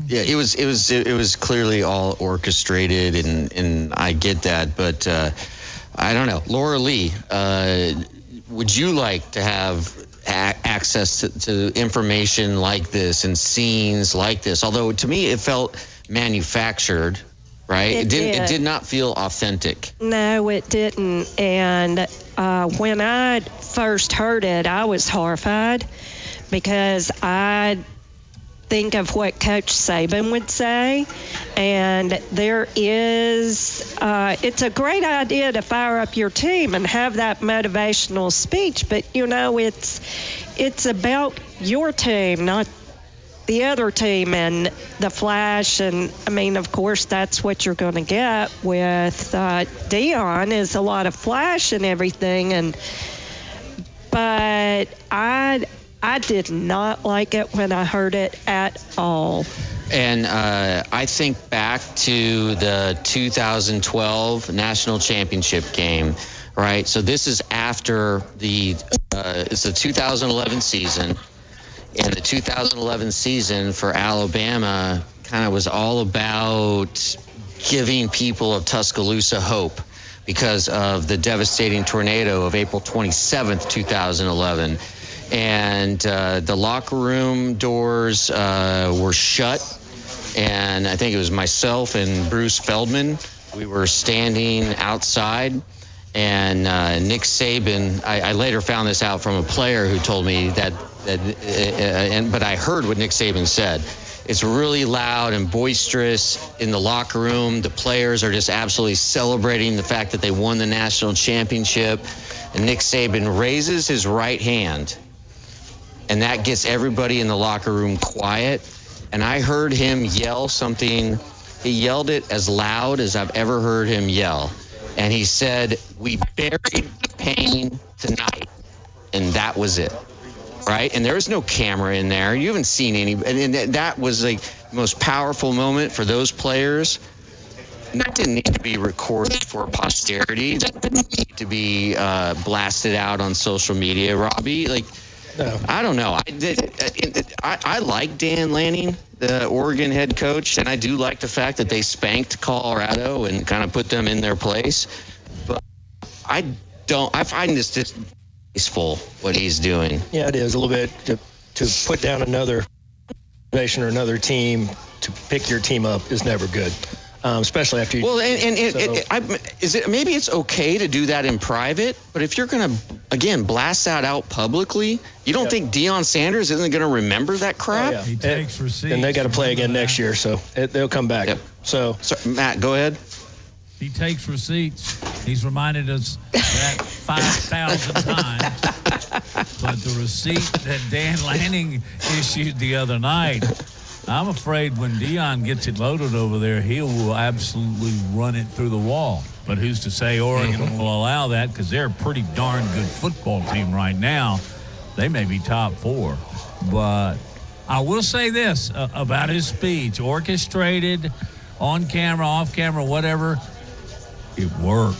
S3: it was clearly all orchestrated, and I get that, but I don't know. Laura Lee, would you like to have access to information like this and scenes like this? Although to me it felt manufactured. Right? It did not feel authentic.
S8: No, it didn't. And when I first heard it, I was horrified, because I think of what Coach Saban would say. And it's a great idea to fire up your team and have that motivational speech. But, it's about your team, not the other team and the flash. And of course, that's what you're going to get with Deion, is a lot of flash and everything. But I did not like it when I heard it at all.
S3: And I think back to the 2012 national championship game, right? So this is after it's the 2011 season. And the 2011 season for Alabama kind of was all about giving people of Tuscaloosa hope because of the devastating tornado of April 27th, 2011. And the locker room doors were shut. And I think it was myself and Bruce Feldman. We were standing outside. And Nick Saban, I later found this out from a player who told me but I heard what Nick Saban said. It's really loud and boisterous in the locker room. The players are just absolutely celebrating the fact that they won the national championship. And Nick Saban raises his right hand, and that gets everybody in the locker room quiet. And I heard him yell something. He yelled it as loud as I've ever heard him yell. And he said, "We buried the pain tonight." And that was it. Right? And there was no camera in there. You haven't seen any. And that was like the most powerful moment for those players. And that didn't need to be recorded for posterity. That didn't need to be blasted out on social media, Robbie. No. I don't know. I like Dan Lanning, the Oregon head coach, and I do like the fact that they spanked Colorado and kind of put them in their place. But I find this distasteful, what he's doing.
S14: Yeah, it is a little bit to put down another nation or another team. To pick your team up is never good. especially after you.
S3: Well, maybe it's okay to do that in private, but if you're going to, again, blast that out publicly, you don't think Deion Sanders isn't going to remember that crap?
S14: Oh, yeah.
S2: He takes receipts.
S14: And they got to play again next year, so they'll come back.
S3: Yep.
S14: So,
S3: Matt, go ahead.
S2: He takes receipts. He's reminded us that 5,000 times. But the receipt that Dan Lanning issued the other night, I'm afraid when Deion gets it loaded over there, he will absolutely run it through the wall. But who's to say Oregon will allow that, because they're a pretty darn good football team right now. They may be top 4. But I will say this about his speech, orchestrated, on camera, off camera, whatever, it worked.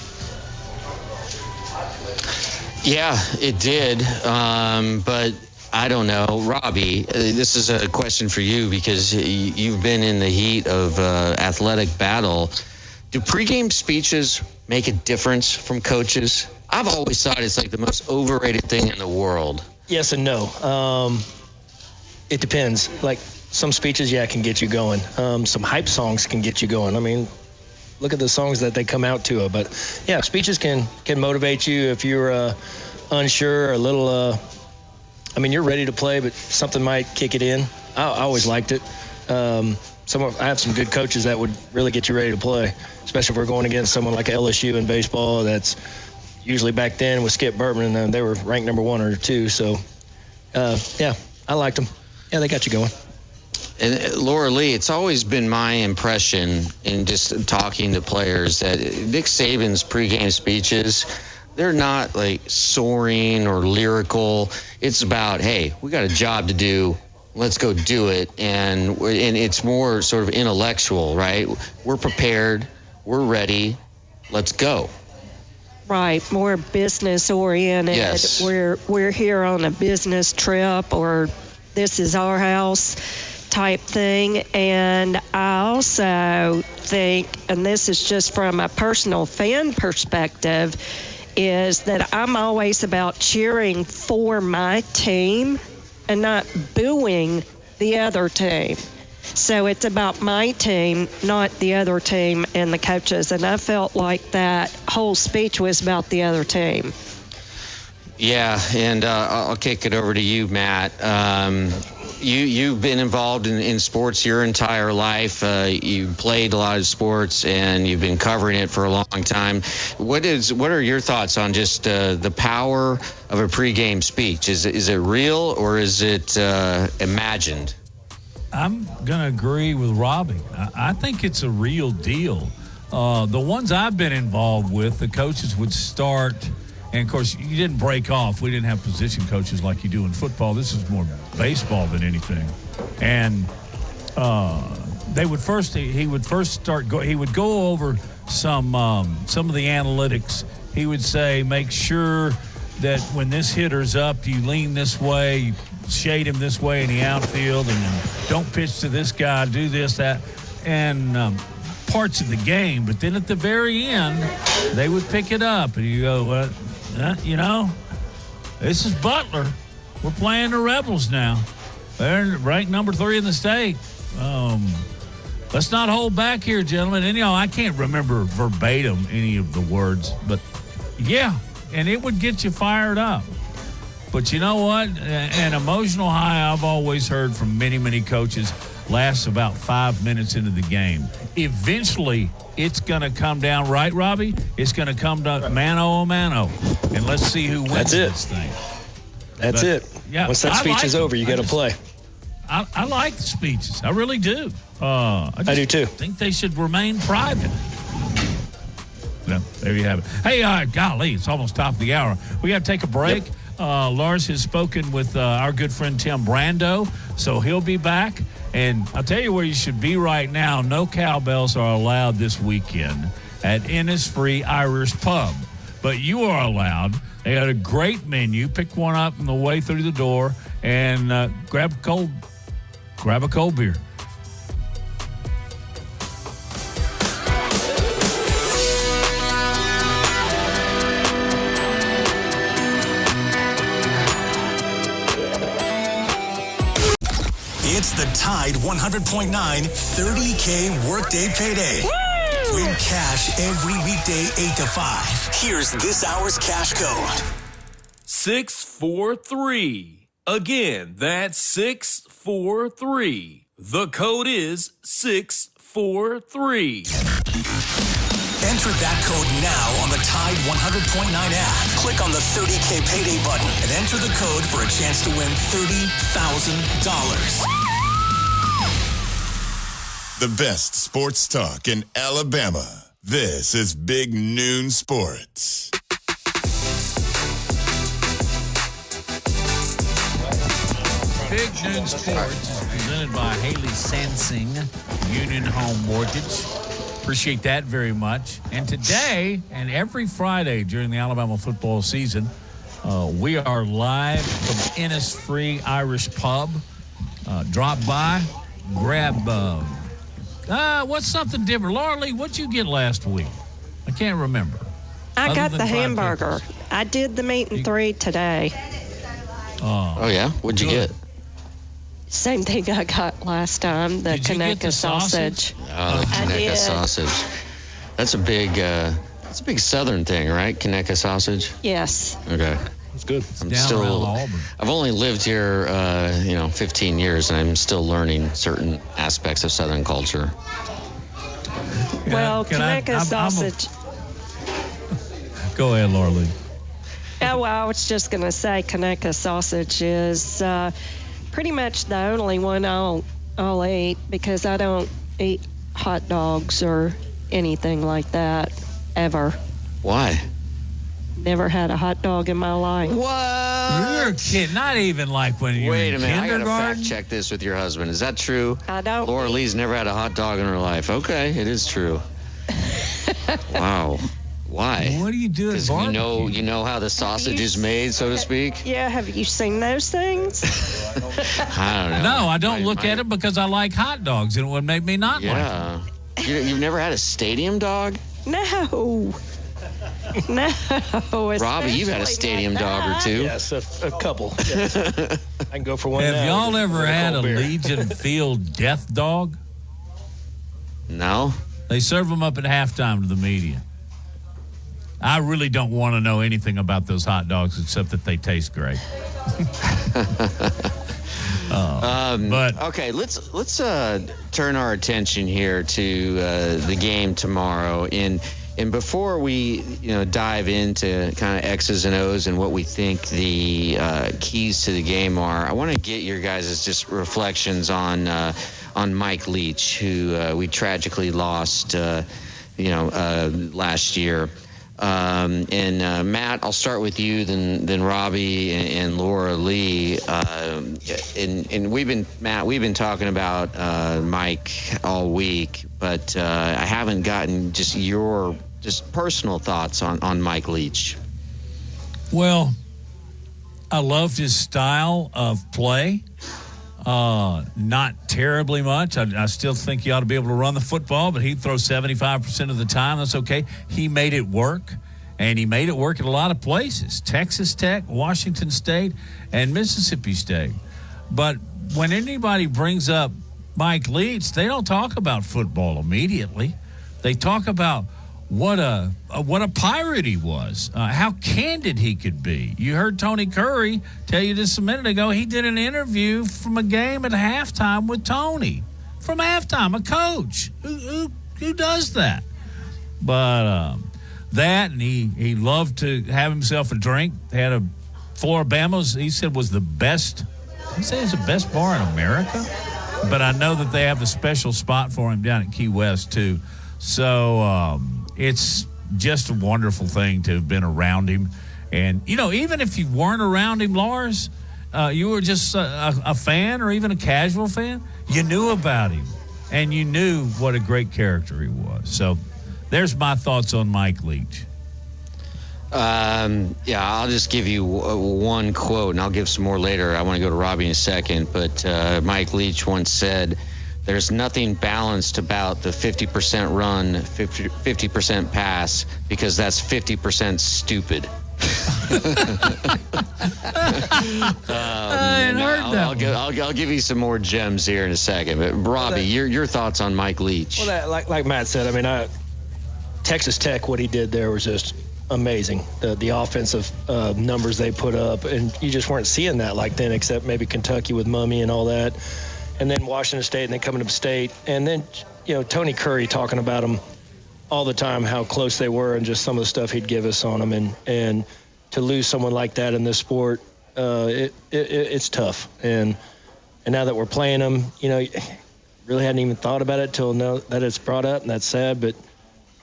S3: Yeah, it did. But I don't know. Robbie, this is a question for you because you've been in the heat of athletic battle. Do pregame speeches make a difference from coaches? I've always thought it's like the most overrated thing in the world.
S14: yes and no. It depends. Like some speeches, can get you going. Some hype songs can get you going. I mean, look at the songs that they come out to. But yeah, speeches can motivate you if you're unsure or a little. You're ready to play, but something might kick it in. I always liked it. I have some good coaches that would really get you ready to play, especially if we're going against someone like LSU in baseball. That's usually back then with Skip Bertman, and they were ranked number 1 or 2. So, I liked them. Yeah, they got you going.
S3: And Laura Lee, it's always been my impression in just talking to players that Nick Saban's pregame speeches, they're not like soaring or lyrical. It's about, hey, we got a job to do. Let's go do it. And it's more sort of intellectual, right? We're prepared. We're ready. Let's go.
S8: Right, more business oriented.
S3: Yes.
S8: We're here on a business trip, or this is our house type thing. And I also think, and this is just from a personal fan perspective, is that I'm always about cheering for my team and not booing the other team. So it's about my team, not the other team and the coaches. And I felt like that whole speech was about the other team.
S3: Yeah, and I'll kick it over to you, Matt. You've been involved in sports your entire life. You played a lot of sports, and you've been covering it for a long time. What are your thoughts on just the power of a pregame speech? Is it real, or is it imagined?
S2: I'm going to agree with Robbie. I think it's a real deal. The ones I've been involved with, the coaches would start, and of course, you didn't break off. We didn't have position coaches like you do in football. This is more baseball than anything. And he would go over some of the analytics. He would say, make sure that when this hitter's up, you lean this way, you shade him this way in the outfield, and don't pitch to this guy, do this, that, and parts of the game. But then at the very end, they would pick it up, and you go, well, this is Butler. We're playing the Rebels now. They're ranked number 3 in the state. Let's not hold back here, gentlemen. And, I can't remember verbatim any of the words, but, yeah, and it would get you fired up. But you know what? An emotional high I've always heard from many, many coaches lasts about 5 minutes into the game. Eventually, it's going to come down, right, Robbie? It's going to come down mano a mano. And let's see who wins this thing.
S14: That's it.
S2: Yeah,
S14: once that speech is over, you got to play.
S2: I like the speeches. I really do. I
S14: do too.
S2: think they should remain private. No, there you have it. Hey, golly, it's almost top of the hour. We got to take a break. Yep. Lars has spoken with our good friend Tim Brando, so he'll be back. And I'll tell you where you should be right now. No cowbells are allowed this weekend at Innisfree Irish Pub. But you are allowed. They got a great menu. Pick one up on the way through the door and grab a cold beer.
S1: It's the Tide 100.9 30K Workday Payday.
S17: Woo!
S1: Win cash every weekday 8 to 5. Here's this hour's cash code.
S17: 643. Again, that's 643. The code is 643.
S1: Enter that code now on the Tide 100.9 app. Click on the 30K payday button and enter the code for a chance to win $30,000.
S7: The best sports talk in Alabama. This is Big Noon Sports.
S2: Big Noon Sports is presented by Haley Sansing, Union Home Mortgage. Appreciate that very much. And today and every Friday during the Alabama football season, we are live from Innisfree Irish Pub. Drop by, grab, what's something different? Laura Lee, what'd you get last week? I can't remember.
S8: I got the
S2: fried
S8: hamburger.
S2: pickles.
S8: I did the meat and three today.
S3: Oh, yeah? What'd you get?
S8: Same thing I got last time, the
S2: Did you get the
S8: Kaneka sausage.
S3: Oh, the
S8: I
S3: Kaneka
S8: did.
S3: sausage. That's a big Southern thing, right? Kaneka sausage?
S8: Yes.
S3: Okay.
S14: It's good.
S2: Down around Auburn.
S3: I've only lived here, 15 years, and I'm still learning certain aspects of Southern culture.
S8: Well, Kaneka
S2: I'm
S8: sausage.
S2: Go ahead, Laura Lee.
S8: Yeah, well, I was just going to say Kaneka sausage is pretty much the only one I'll eat because I don't eat hot dogs or anything like that ever.
S3: Why?
S8: Never had a hot dog in my life.
S3: What?
S2: You're a kid. Not even like when you were
S3: Wait a
S2: in
S3: minute. I got to
S2: kindergarten.
S3: fact check this with your husband. Is that true?
S8: I don't.
S3: Laura Lee's never had a hot dog in her life. Okay, it is true. Wow. Why?
S2: What do you do at
S3: Because
S2: barbecue?
S3: you know how the sausage is made, so to speak?
S8: Yeah, have you seen those things?
S3: I don't know.
S2: No, I don't look at it because I like hot dogs, and it would make me not like them.
S3: Yeah. You've never had a stadium dog?
S8: No. No.
S3: Robbie, you've had a stadium dog or two.
S14: Yes, a couple. Yes. I can go for one
S2: Have
S14: now.
S2: y'all ever had a
S14: cold beer.
S2: Legion Field death dog?
S3: No.
S2: They serve them up at halftime to the media. I really don't want to know anything about those hot dogs except that they taste great. But
S3: okay, let's turn our attention here to the game tomorrow. And before we dive into kind of X's and O's and what we think the keys to the game are, I want to get your guys' just reflections on Mike Leach, who we tragically lost last year. And Matt, I'll start with you, then Robbie and Laura Lee. And we've been talking about Mike all week, but I haven't gotten just your personal thoughts on Mike Leach.
S2: Well, I loved his style of play. Not terribly much. I still think he ought to be able to run the football, but he'd throw 75% of the time. That's okay. He made it work, and he made it work at a lot of places. Texas Tech, Washington State, and Mississippi State. But when anybody brings up Mike Leach, they don't talk about football immediately. They talk about what a pirate he was, how candid he could be. You heard Tony Curry tell you just a minute ago, he did an interview from a game at halftime with Tony. From halftime, a coach. Who does that? But that, and he loved to have himself a drink. Had a Floribama's, he said, was the best. He said it was the best bar in America. But I know that they have a special spot for him down at Key West, too. So it's just a wonderful thing to have been around him. And, even if you weren't around him, Lars, you were just a fan or even a casual fan, you knew about him. And you knew what a great character he was. So there's my thoughts on Mike Leach.
S3: I'll just give you one quote, and I'll give some more later. I want to go to Robbie in a second. But Mike Leach once said, "There's nothing balanced about the 50% run, 50% pass, because that's 50% stupid." I'll give you some more gems here in a second. But Robbie, your thoughts on Mike Leach?
S14: Well, like Matt said, I mean, Texas Tech, what he did there was just amazing. The offensive numbers they put up, and you just weren't seeing that like then, except maybe Kentucky with Mummy and all that. And then Washington State, and then coming to State. And then, Tony Curry talking about them all the time, how close they were and just some of the stuff he'd give us on them. And to lose someone like that in this sport, it's tough. And now that we're playing them, really hadn't even thought about it till now that it's brought up, and that's sad. But,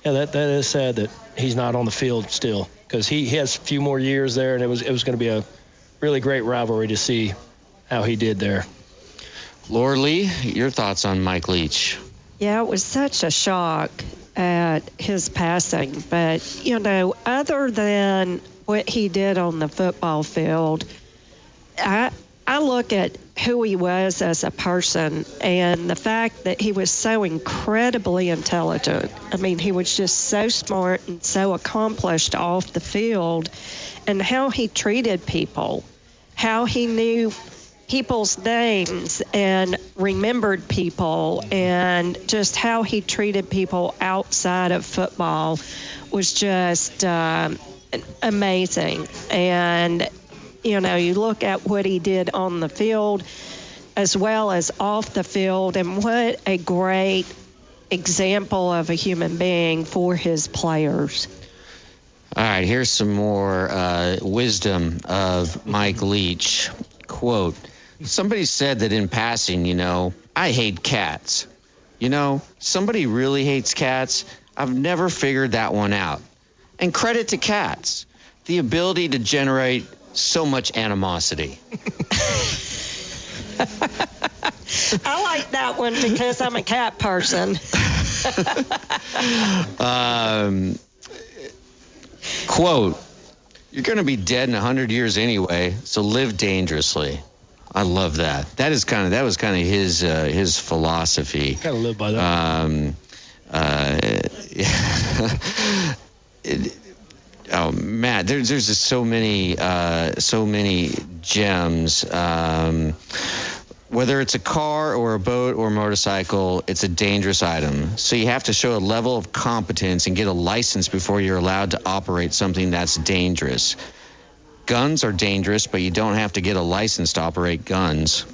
S14: yeah, that is sad that he's not on the field still, because he has a few more years there, and it was going to be a really great rivalry to see how he did there.
S3: Laura Lee, your thoughts on Mike Leach?
S8: Yeah, it was such a shock at his passing. But, other than what he did on the football field, I look at who he was as a person and the fact that he was so incredibly intelligent. I mean, he was just so smart and so accomplished off the field, and how he treated people, how he knew people's names and remembered people, and just how he treated people outside of football was just amazing. And you look at what he did on the field as well as off the field, and what a great example of a human being for his players.
S3: All right, here's some more wisdom of Mike Leach. Quote, somebody said that in passing, I hate cats. Somebody really hates cats. I've never figured that one out. And credit to cats, the ability to generate so much animosity.
S8: I like that one because I'm a cat person.
S3: Quote, you're going to be dead in 100 years anyway, so live dangerously. I love that. That was kind of his philosophy.
S14: Gotta live by that.
S3: Oh, Matt, there's just so many gems. Whether it's a car or a boat or a motorcycle, it's a dangerous item. So you have to show a level of competence and get a license before you're allowed to operate something that's dangerous. Guns are dangerous, but you don't have to get a license to operate guns.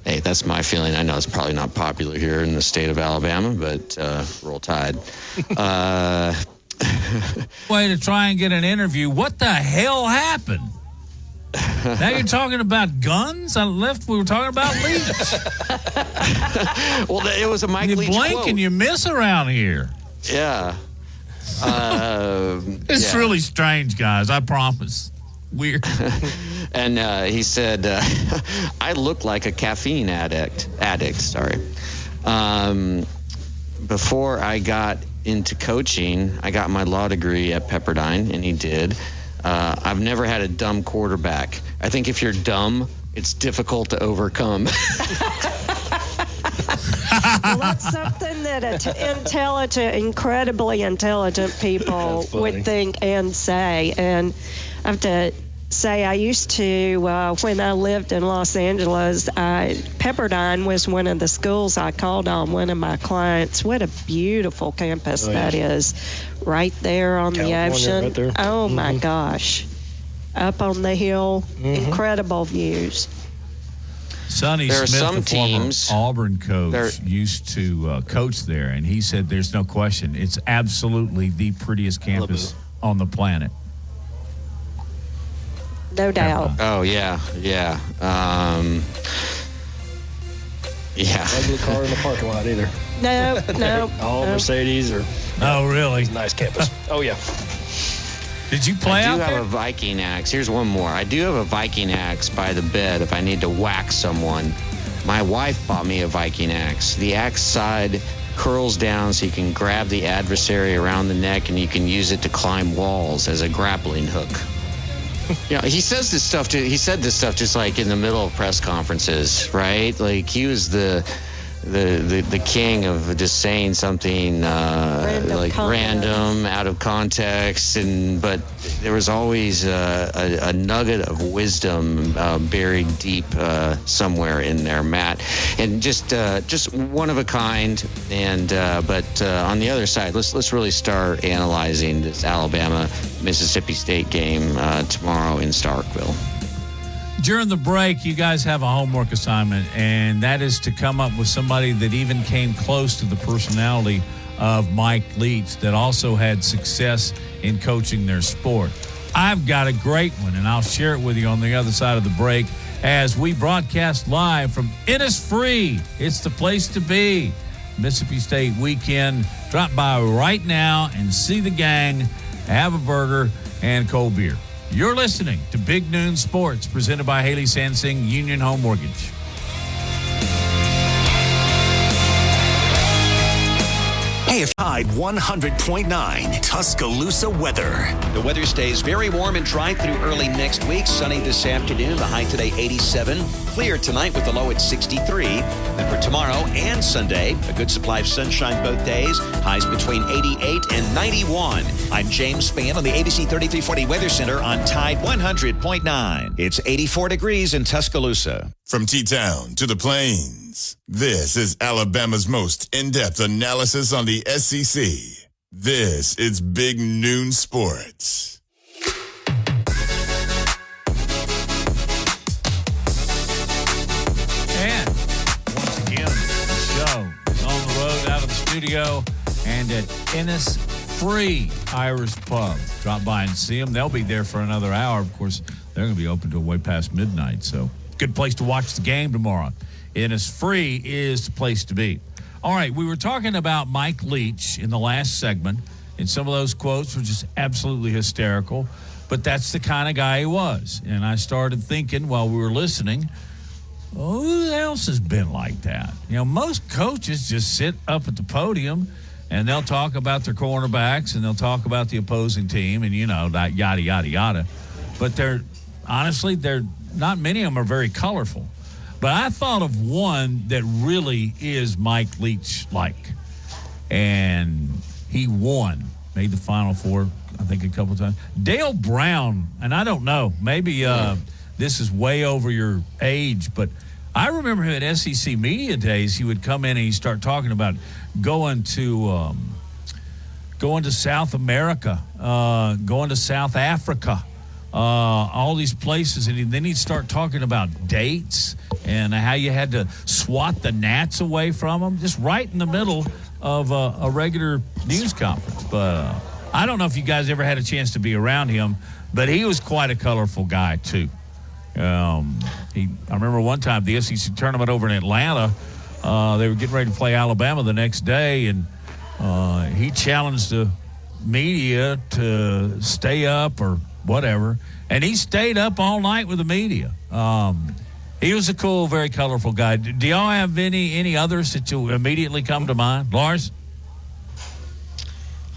S3: Hey, that's my feeling. I know it's probably not popular here in the state of Alabama, but roll Tide.
S2: Way to try and get an interview. What the hell happened? Now you're talking about guns? We were talking about Leach.
S3: Well, it was a Mike Leach
S2: You blink
S3: quote.
S2: and you miss around here.
S3: Yeah.
S2: It's really strange, guys. I promise. Weird.
S3: And he said, I look like a caffeine addict. Sorry. Before I got into coaching, I got my law degree at Pepperdine, and he did. I've never had a dumb quarterback. I think if you're dumb, it's difficult to overcome.
S8: Well, that's something that incredibly intelligent people would think and say. And I have to say, I used to, when I lived in Los Angeles, Pepperdine was one of the schools I called on one of my clients. What a beautiful campus that is, right there on California, the ocean.
S14: Right there.
S8: Oh, my gosh. Up on the hill, incredible views.
S2: Sonny
S3: There are
S2: Smith,
S3: some
S2: the former
S3: teams-
S2: Auburn coach, used to coach there, and he said there's no question. It's absolutely the prettiest campus on the planet.
S8: No doubt.
S3: Oh, yeah. Yeah.
S14: Ugly car in the parking lot either.
S8: No.
S14: All Mercedes or.
S2: Oh, really?
S14: It's a nice campus. Oh, yeah.
S2: Did you play out
S3: I do
S2: there?
S3: have a Viking axe. Here's one more. I do have a Viking axe by the bed if I need to whack someone. My wife bought me a Viking axe. The axe side curls down so you can grab the adversary around the neck, and you can use it to climb walls as a grappling hook. He said this stuff just like in the middle of press conferences, right? Like he was the the king of just saying something random, out of context, but there was always a nugget of wisdom buried deep somewhere in there, Matt, and just one of a kind. And but on the other side, let's really start analyzing this Alabama-Mississippi State game tomorrow in Starkville.
S2: During the break, you guys have a homework assignment, and that is to come up with somebody that even came close to the personality of Mike Leach that also had success in coaching their sport. I've got a great one, and I'll share it with you on the other side of the break as we broadcast live from Innisfree. It's the place to be. Mississippi State weekend. Drop by right now and see the gang, have a burger, and cold beer. You're listening to Big Noon Sports, presented by Haley Sansing, Union Home Mortgage.
S1: Hey, Tide 100.9 Tuscaloosa weather.
S6: The weather stays very warm and dry through early next week. Sunny this afternoon. The high today 87. Clear tonight with the low at 63. Then for tomorrow and Sunday, a good supply of sunshine both days. Highs between 88 and 91. I'm James Spann on the ABC 3340 Weather Center on Tide 100.9. It's 84 degrees in Tuscaloosa.
S7: From T-Town to the Plains, this is Alabama's most in-depth analysis on the SEC. This is Big Noon Sports.
S2: And once again, the show is on the road, out of the studio, and at Innisfree Irish Pub. Drop by and see them. They'll be there for another hour. Of course, they're going to be open till way past midnight, so good place to watch the game tomorrow. Innisfree is the place to be. All right, we were talking about Mike Leach in the last segment, and some of those quotes were just absolutely hysterical, but that's the kind of guy he was. And I started thinking while we were listening, who else has been like that? You know, most coaches just sit up at the podium and they'll talk about their cornerbacks and they'll talk about the opposing team and, you know, that yada, yada, yada. But honestly, not many of them are very colorful. But I thought of one that really is Mike Leach-like. And he made the Final Four, I think, a couple of times. Dale Brown, and I don't know, maybe this is way over your age, but I remember him at SEC Media Days. He would come in and he'd start talking about going to South America, going to South Africa, all these places, and then he'd start talking about dates and how you had to swat the gnats away from them, just right in the middle of a regular news conference. But I don't know if you guys ever had a chance to be around him, but he was quite a colorful guy too. I remember one time the SEC tournament over in Atlanta, they were getting ready to play Alabama the next day, and he challenged the media to stay up or whatever, and he stayed up all night with the media. He was a cool, very colorful guy. Do y'all have any others that you immediately come to mind? Lars?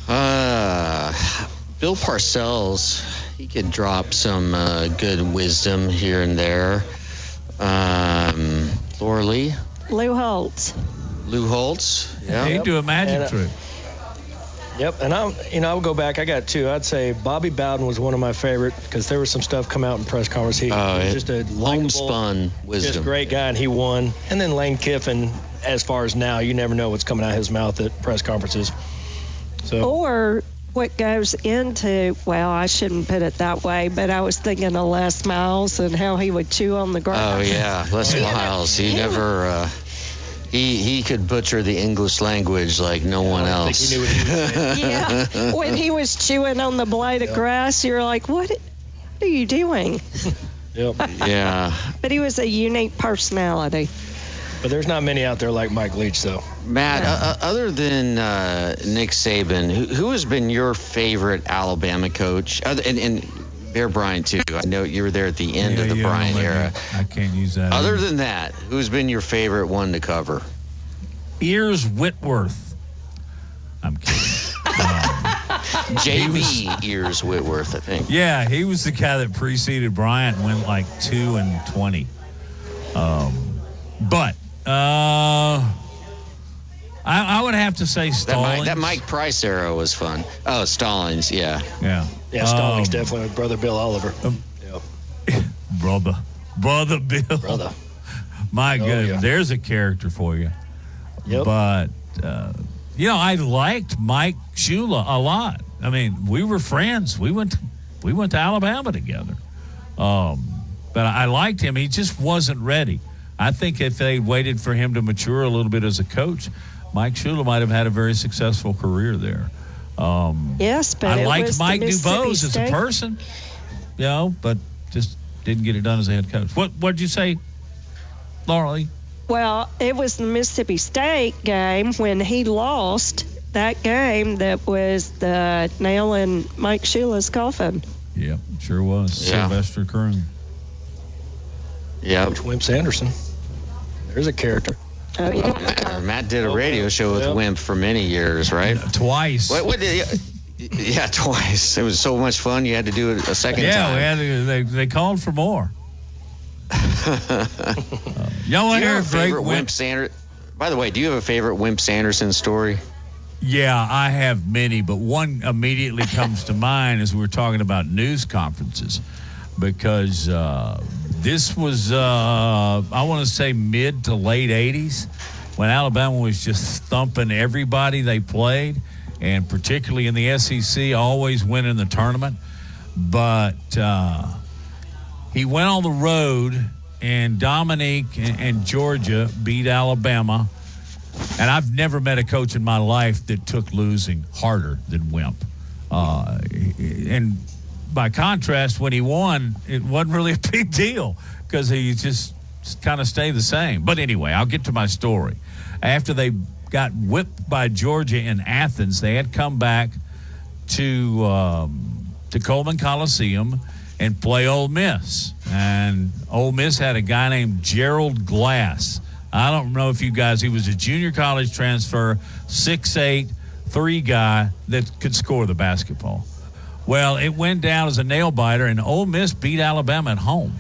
S3: Bill Parcells, he could drop some good wisdom here and there. Laura Lee?
S8: Lou Holtz.
S3: Lou Holtz, yeah.
S2: He'd do a magic trick.
S14: Yep, and I'll go back. I got two. I'd say Bobby Bowden was one of my favorite because there was some stuff come out in press conference. He was just a
S3: homespun wisdom,
S14: just a great guy, and he won. And then Lane Kiffin, as far as now, you never know what's coming out of his mouth at press conferences. So
S8: or what goes into, well, I shouldn't put it that way, but I was thinking of Les Miles and how he would chew on the grass.
S3: Oh yeah, Les Miles. He never. He could butcher the English language like no one else.
S14: He knew what he was saying.
S8: Yeah, when he was chewing on the blade of grass, you're like, what are you doing?
S14: Yep.
S3: Yeah.
S8: But he was a unique personality.
S14: But there's not many out there like Mike Leach, though.
S3: Matt, other than Nick Saban, who has been your favorite Alabama coach? And Bear Bryant, too. I know you were there at the end of the Bryant era.
S2: I can't use that.
S3: Other than that, who's been your favorite one to cover?
S2: Ears Whitworth. I'm kidding.
S3: J.B. Ears Whitworth, I think.
S2: Yeah, he was the guy that preceded Bryant and went like 2-20. But I would have to say Stallings.
S3: That Mike Price era was fun. Oh, Stallings, yeah.
S2: Yeah.
S14: Yeah, Stallings definitely with Brother Bill Oliver.
S2: Brother Bill.
S14: Brother.
S2: My goodness,
S14: yeah.
S2: there's a character for you.
S14: Yep.
S2: But, I liked Mike Shula a lot. I mean, we were friends. We went to Alabama together. But I liked him. He just wasn't ready. I think if they waited for him to mature a little bit as a coach, Mike Shula might have had a very successful career there.
S8: Yes, but
S2: I
S8: it
S2: liked
S8: was the
S2: Mike
S8: Mississippi
S2: DuBose as a
S8: State.
S2: person, but just didn't get it done as a head coach. What did you say, Laura Lee?
S8: Well, it was the Mississippi State game when he lost that game that was the nail in Mike Shula's coffin.
S2: Yeah, sure was.
S3: Yeah.
S2: Sylvester Croom.
S3: Yeah.
S14: Coach Wimp Sanderson. There's a character.
S8: Oh, yeah.
S3: Matt did a radio show with Wimp for many years, right?
S2: Twice.
S3: What did yeah, twice. It was so much fun. You had to do it a second time.
S2: Yeah, they called for more. Y'all want to hear a great
S3: Wimp Sanderson? By the way, do you have a favorite Wimp Sanderson story?
S2: Yeah, I have many, but one immediately comes to mind as we're talking about news conferences, because this was, I want to say, mid to late 80s, when Alabama was just thumping everybody they played, and particularly in the SEC, always winning the tournament. But he went on the road, and Dominique and Georgia beat Alabama. And I've never met a coach in my life that took losing harder than Wimp. And by contrast, when he won, it wasn't really a big deal because he just kind of stayed the same. But anyway, I'll get to my story. After they got whipped by Georgia in Athens, they had come back to Coleman Coliseum and play Ole Miss. And Ole Miss had a guy named Gerald Glass. I don't know if you guys, he was a junior college transfer, 6'8", 3 guy that could score the basketball. Well, it went down as a nail biter, and Ole Miss beat Alabama at home.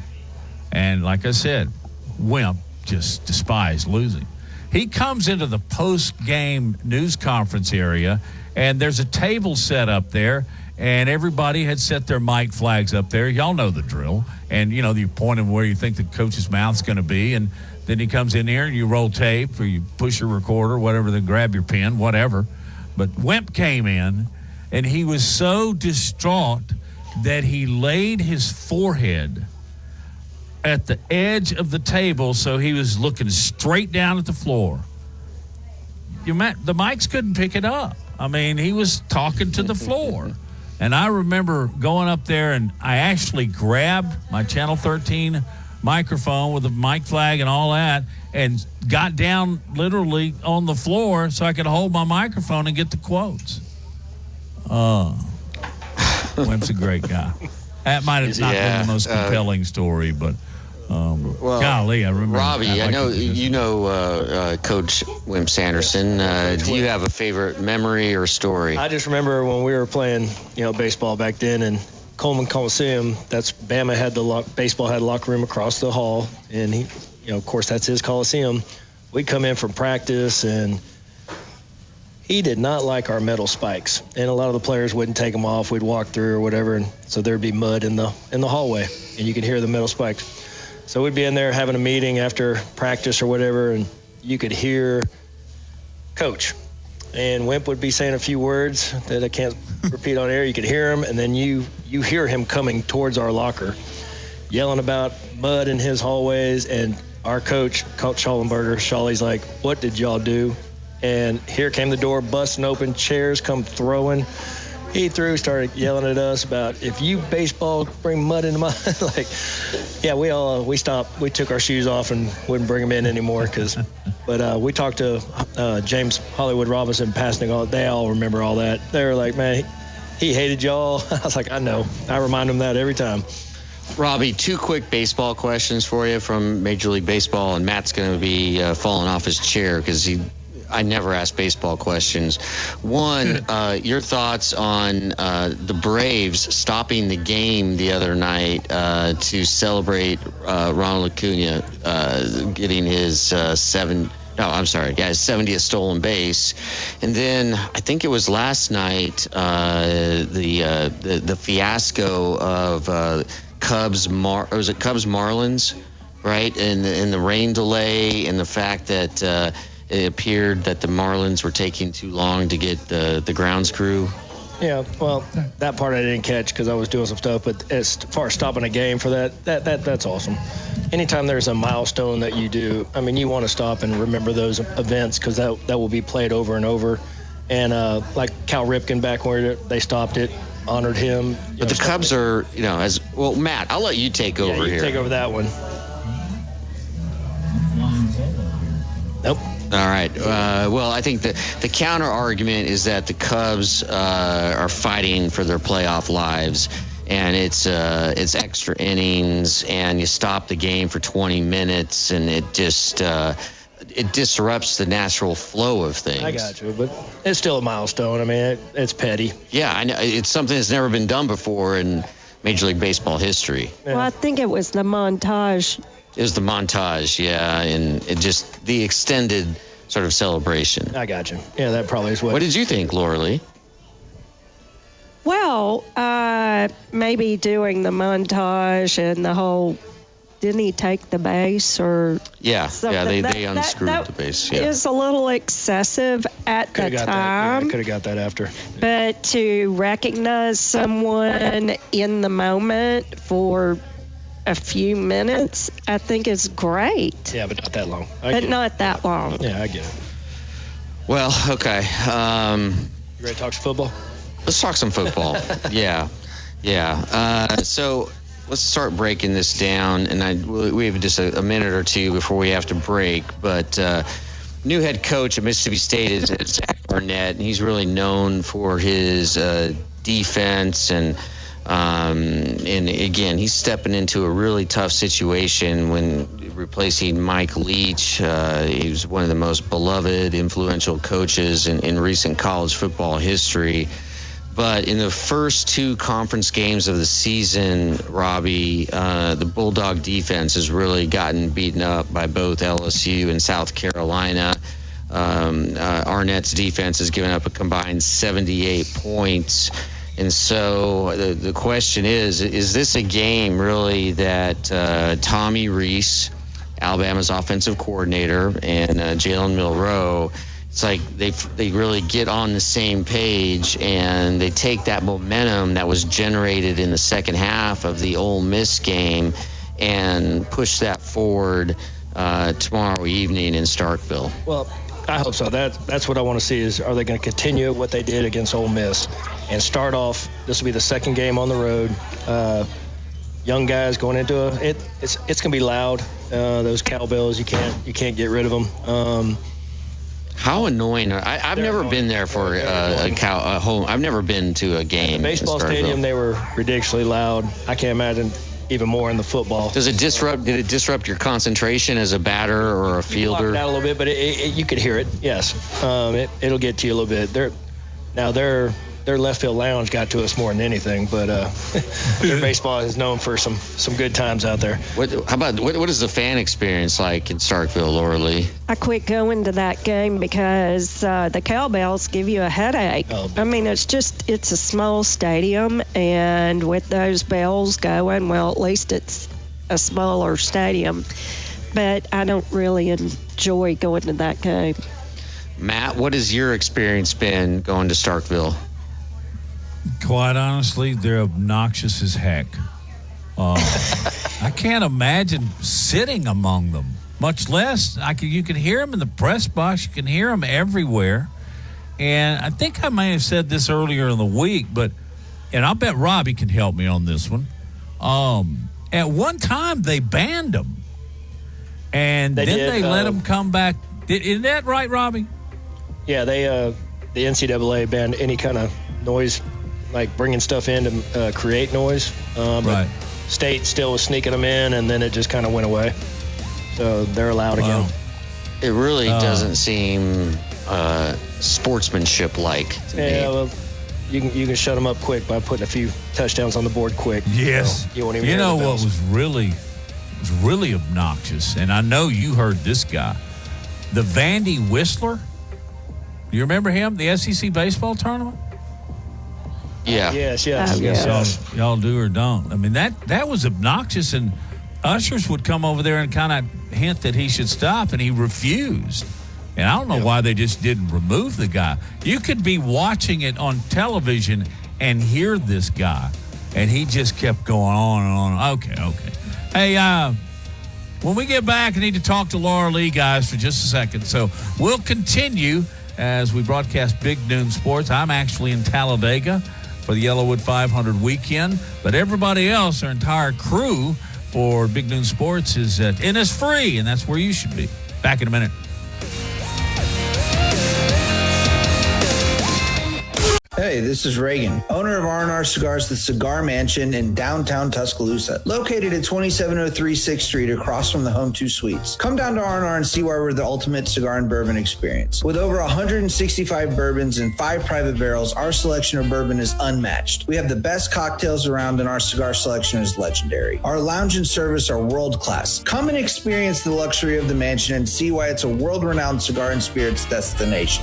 S2: And like I said, Wimp just despised losing. He comes into the post-game news conference area, and there's a table set up there, and everybody had set their mic flags up there. Y'all know the drill. And, you point him where you think the coach's mouth's going to be, and then he comes in here and you roll tape or you push your recorder, whatever, then grab your pen, whatever. But Wimp came in, and he was so distraught that he laid his forehead at the edge of the table, so he was looking straight down at the floor. The mics couldn't pick it up. I mean, he was talking to the floor. And I remember going up there, and I actually grabbed my Channel 13 microphone with a mic flag and all that, and got down literally on the floor so I could hold my microphone and get the quotes. Wimp's a great guy. That might have not been the most compelling story, but golly, I remember.
S3: Robbie, I know you know Coach Wimp Sanderson. Do you have a favorite memory or story?
S14: I just remember when we were playing, baseball back then, and Coleman Coliseum, that's Bama had baseball had a locker room across the hall, and he, of course, that's his Coliseum. We'd come in from practice, and he did not like our metal spikes, and a lot of the players wouldn't take them off. We'd walk through or whatever, and so there'd be mud in the hallway, and you could hear the metal spikes. So we'd be in there having a meeting after practice or whatever, and you could hear Coach. And Wimp would be saying a few words that I can't repeat on air. You could hear him, and then you hear him coming towards our locker, yelling about mud in his hallways. And our coach Schallenberger, Shawley's like, "What did y'all do?" And here came the door busting open, chairs come throwing. He started yelling at us about, if you baseball bring mud into my we stopped. We took our shoes off and wouldn't bring them in anymore. But we talked to James Hollywood Robinson, passing all. They all remember all that. They were like, man, he hated y'all. I was like, I know. I remind him that every time.
S3: Robbie, 2 quick baseball questions for you from Major League Baseball, and Matt's going to be falling off his chair because I never ask baseball questions. One, your thoughts on the Braves stopping the game the other night to celebrate Ronald Acuna getting his No, I'm sorry. Yeah, his 70th stolen base. And then I think it was last night, the fiasco of Cubs Marlins, right? And the rain delay and the fact that it appeared that the Marlins were taking too long to get the grounds crew.
S14: Yeah, well, that part I didn't catch because I was doing some stuff. But as far as stopping a game for that's awesome. Anytime there's a milestone that you do, I mean, you want to stop and remember those events because that will be played over and over. And like Cal Ripken back where they stopped it, honored him.
S3: But the Cubs are, as well. Matt, I'll let you take over here.
S14: Take over that one. Nope.
S3: All right. Well, I think the counter argument is that the Cubs are fighting for their playoff lives, and it's extra innings, and you stop the game for 20 minutes, and it just it disrupts the natural flow of things.
S14: I got you, but it's still a milestone. I mean, it's petty.
S3: Yeah, I know. It's something that's never been done before in Major League Baseball history.
S8: Well, I think it was the montage.
S3: It was the montage, yeah, and it just the extended sort of celebration.
S14: I got you. Yeah, that probably is what.
S3: What did you think, Laura Lee?
S8: Well, maybe doing the montage and the whole. Didn't he take the base or?
S3: Yeah,
S8: something?
S3: they unscrewed the base. Yeah,
S8: is a little excessive at the time.
S14: Could have got that after.
S8: But to recognize someone in the moment for a few minutes, I think is great.
S14: Yeah, but not that long.
S8: Not that long.
S14: Yeah, I get it.
S3: Well, okay.
S14: You ready to talk some football?
S3: Let's talk some football. Yeah. So let's start breaking this down, and we have just a minute or two before we have to break. But new head coach at Mississippi State is Zach Arnett, and he's really known for his defense and again, he's stepping into a really tough situation when replacing Mike Leach. He was one of the most beloved, influential coaches in recent college football history. But in the first two conference games of the season, Robbie, the Bulldog defense has really gotten beaten up by both LSU and South Carolina. Arnett's defense has given up a combined 78 points. And so the question is this a game really that Tommy Rees, Alabama's offensive coordinator, and Jalen Milroe, it's like they really get on the same page and they take that momentum that was generated in the second half of the Ole Miss game and push that forward tomorrow evening in Starkville?
S14: Well, I hope so. That's what I want to see is are they going to continue what they did against Ole Miss and start off, this will be the second game on the road. Young guys going into it's going to be loud. Those cowbells, you can't get rid of them.
S3: How annoying! I've never been there for a home. I've never been to a game.
S14: The baseball stadium, they were ridiculously loud. I can't imagine even more in the football.
S3: Did it disrupt your concentration as a batter or a fielder?
S14: You blocked out a little bit, but you could hear it. Yes, it'll get to you a little bit. Their left field lounge got to us more than anything, but their baseball is known for some good times out there.
S3: What is the fan experience like in Starkville, Laura Lee?
S8: I quit going to that game because the cowbells give you a headache. I mean, it's a small stadium, and with those bells going, well, at least it's a smaller stadium. But I don't really enjoy going to that game.
S3: Matt, what has your experience been going to Starkville?
S2: Quite honestly, they're obnoxious as heck. I can't imagine sitting among them, much less you can hear them in the press box. You can hear them everywhere. And I think I may have said this earlier in the week, and I'll bet Robbie can help me on this one. At one time, they banned them. And they let them come back. Isn't that right, Robbie?
S14: Yeah, the NCAA banned any kind of noise, like bringing stuff in to create noise. But State still was sneaking them in, and then it just kind of went away. So they're allowed again.
S3: It really doesn't seem sportsmanship-like to me.
S14: Yeah, well, you can shut them up quick by putting a few touchdowns on the board quick.
S2: Yes.
S14: So you won't even hear
S2: know
S14: the bells.
S2: what was really obnoxious, and I know you heard this guy. the Vandy Whistler. Do you remember him? The SEC baseball tournament?
S3: Yeah.
S14: Yes.
S2: So y'all do or don't. I mean, that was obnoxious, and ushers would come over there and kind of hint that he should stop, and he refused. And I don't know why they just didn't remove the guy. You could be watching it on television and hear this guy, and he just kept going on and on. Okay. Hey, when we get back, I need to talk to Laura Lee, guys, for just a second. So we'll continue as we broadcast Big Noon Sports. I'm actually in Talladega for the Yellowwood 500 weekend, but everybody else, our entire crew for Big Noon Sports is at Innisfree, and that's where you should be. Back in a minute.
S18: Hey, this is Reagan, owner of R&R Cigars, the Cigar Mansion in downtown Tuscaloosa, located at 2703 6th Street across from the Home 2 Suites. Come down to R&R and see why we're the ultimate cigar and bourbon experience. With over 165 bourbons and 5 private barrels, our selection of bourbon is unmatched. We have the best cocktails around, and our cigar selection is legendary. Our lounge and service are world-class. Come and experience the luxury of the mansion and see why it's a world-renowned cigar and spirits destination.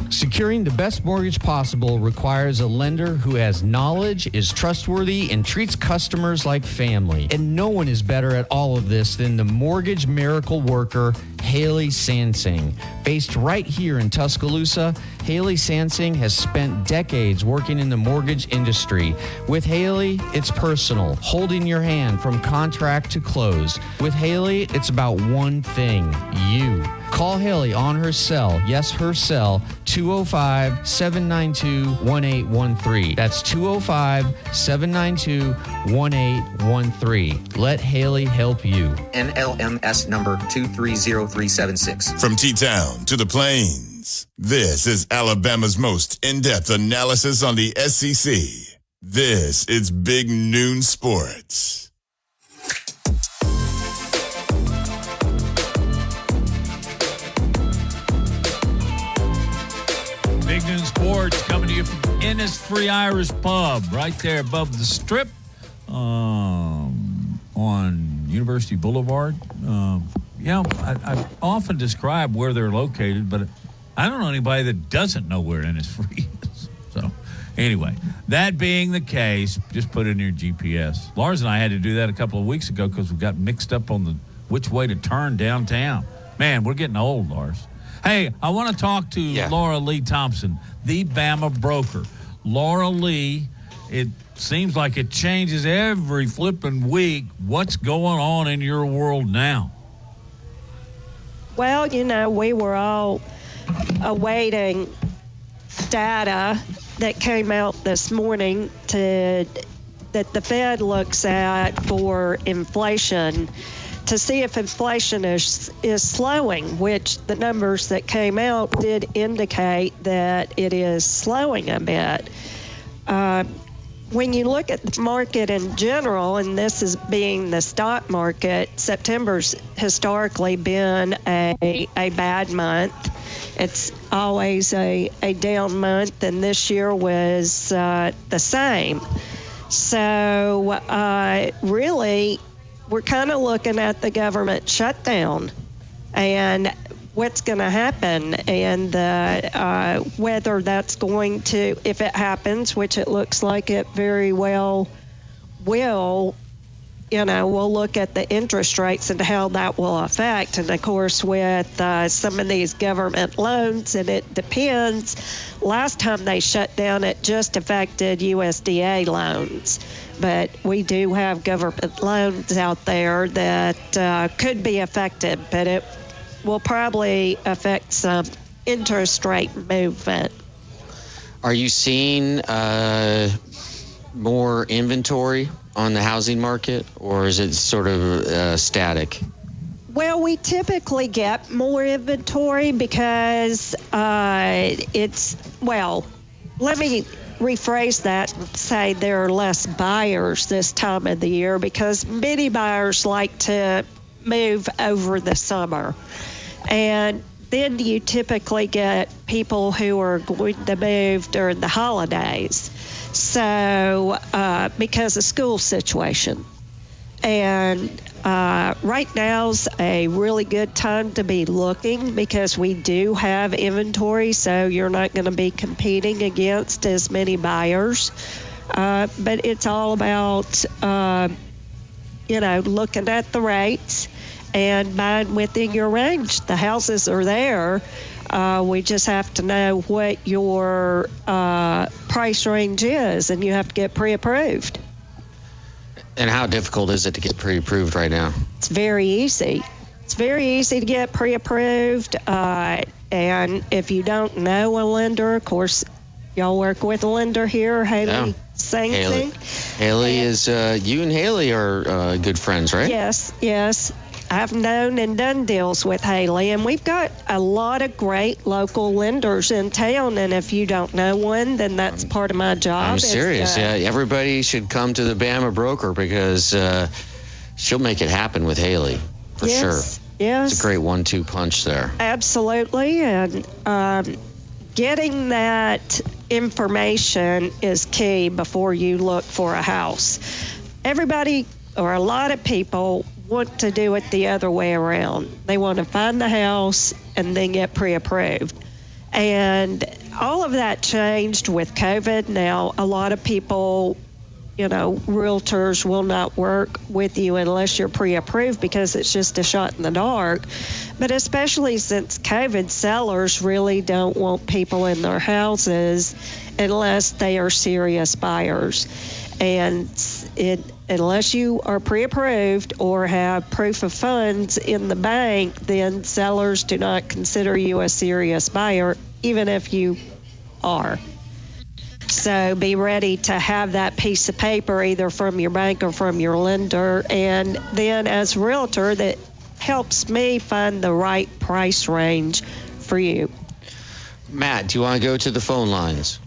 S5: Securing the best mortgage possible requires a lender who has knowledge, is trustworthy, and treats customers like family. And no one is better at all of this than the mortgage miracle worker, Haley Sansing. Based right here in Tuscaloosa, Haley Sansing has spent decades working in the mortgage industry. With Haley, it's personal, holding your hand from contract to close. With Haley, it's about one thing, you. Call Haley on her cell, yes, her cell, 205-792-1813. That's 205-792-1813. Let Haley help you.
S19: NLMS number 230376.
S7: From T-Town to the Plains, this is Alabama's most in-depth analysis on the SEC. This is Big Noon Sports.
S2: Big Noon Sports coming to you from Innisfree Irish Pub, right there above the Strip on University Boulevard. I often describe where they're located, but I don't know anybody that doesn't know where Innisfree is. So, anyway, that being the case, just put in your GPS. Lars and I had to do that a couple of weeks ago because we got mixed up on which way to turn downtown. Man, we're getting old, Lars. Hey, I want to talk to Laura Lee Thompson, the Bama broker. Laura Lee, it seems like it changes every flipping week. What's going on in your world now?
S8: Well, we were all awaiting data that came out this morning that the Fed looks at for inflation to see if inflation is slowing, which the numbers that came out did indicate that it is slowing a bit. When you look at the market in general, and this is being the stock market, September's historically been a bad month. It's always a down month, and this year was the same. So really, we're kind of looking at the government shutdown and what's going to happen, and whether that's going to, if it happens, which it looks like it very well will, we'll look at the interest rates and how that will affect. And of course, with some of these government loans, and it depends. Last time they shut down, it just affected USDA loans. But we do have government loans out there that could be affected, but it will probably affect some interest rate movement.
S3: Are you seeing more inventory on the housing market, or is it sort of static?
S8: Well, we typically get more inventory because let me rephrase that and say there are less buyers this time of the year because many buyers like to move over the summer. And then you typically get people who are going to move during the holidays. So, because of school situation. And right now's a really good time to be looking because we do have inventory, so you're not going to be competing against as many buyers. But it's all about, looking at the rates and buying within your range. The houses are there. We just have to know what your price range is, and you have to get pre-approved.
S3: And how difficult is it to get pre-approved right now?
S8: It's very easy. It's very easy to get pre-approved. And if you don't know a lender, of course, y'all work with a lender here, Haley Sangsing.
S3: Haley is, you and Haley are good friends, right?
S8: Yes. I've known and done deals with Haley, and we've got a lot of great local lenders in town, and if you don't know one, then that's part of my job.
S3: I'm serious. Everybody should come to the Bama Broker because she'll make it happen with Haley, for sure.
S8: Yes.
S3: It's a great 1-2 punch there.
S8: Absolutely, and getting that information is key before you look for a house. Everybody, or a lot of people, want to do it the other way around. They want to find the house and then get pre-approved. And all of that changed with COVID. Now, a lot of people, realtors will not work with you unless you're pre-approved because it's just a shot in the dark. But especially since COVID, sellers really don't want people in their houses unless they are serious buyers. And unless you are pre-approved or have proof of funds in the bank, then sellers do not consider you a serious buyer, even if you are. So be ready to have that piece of paper either from your bank or from your lender. And then as a realtor, that helps me find the right price range for you.
S3: Matt, do you want to go to the phone lines?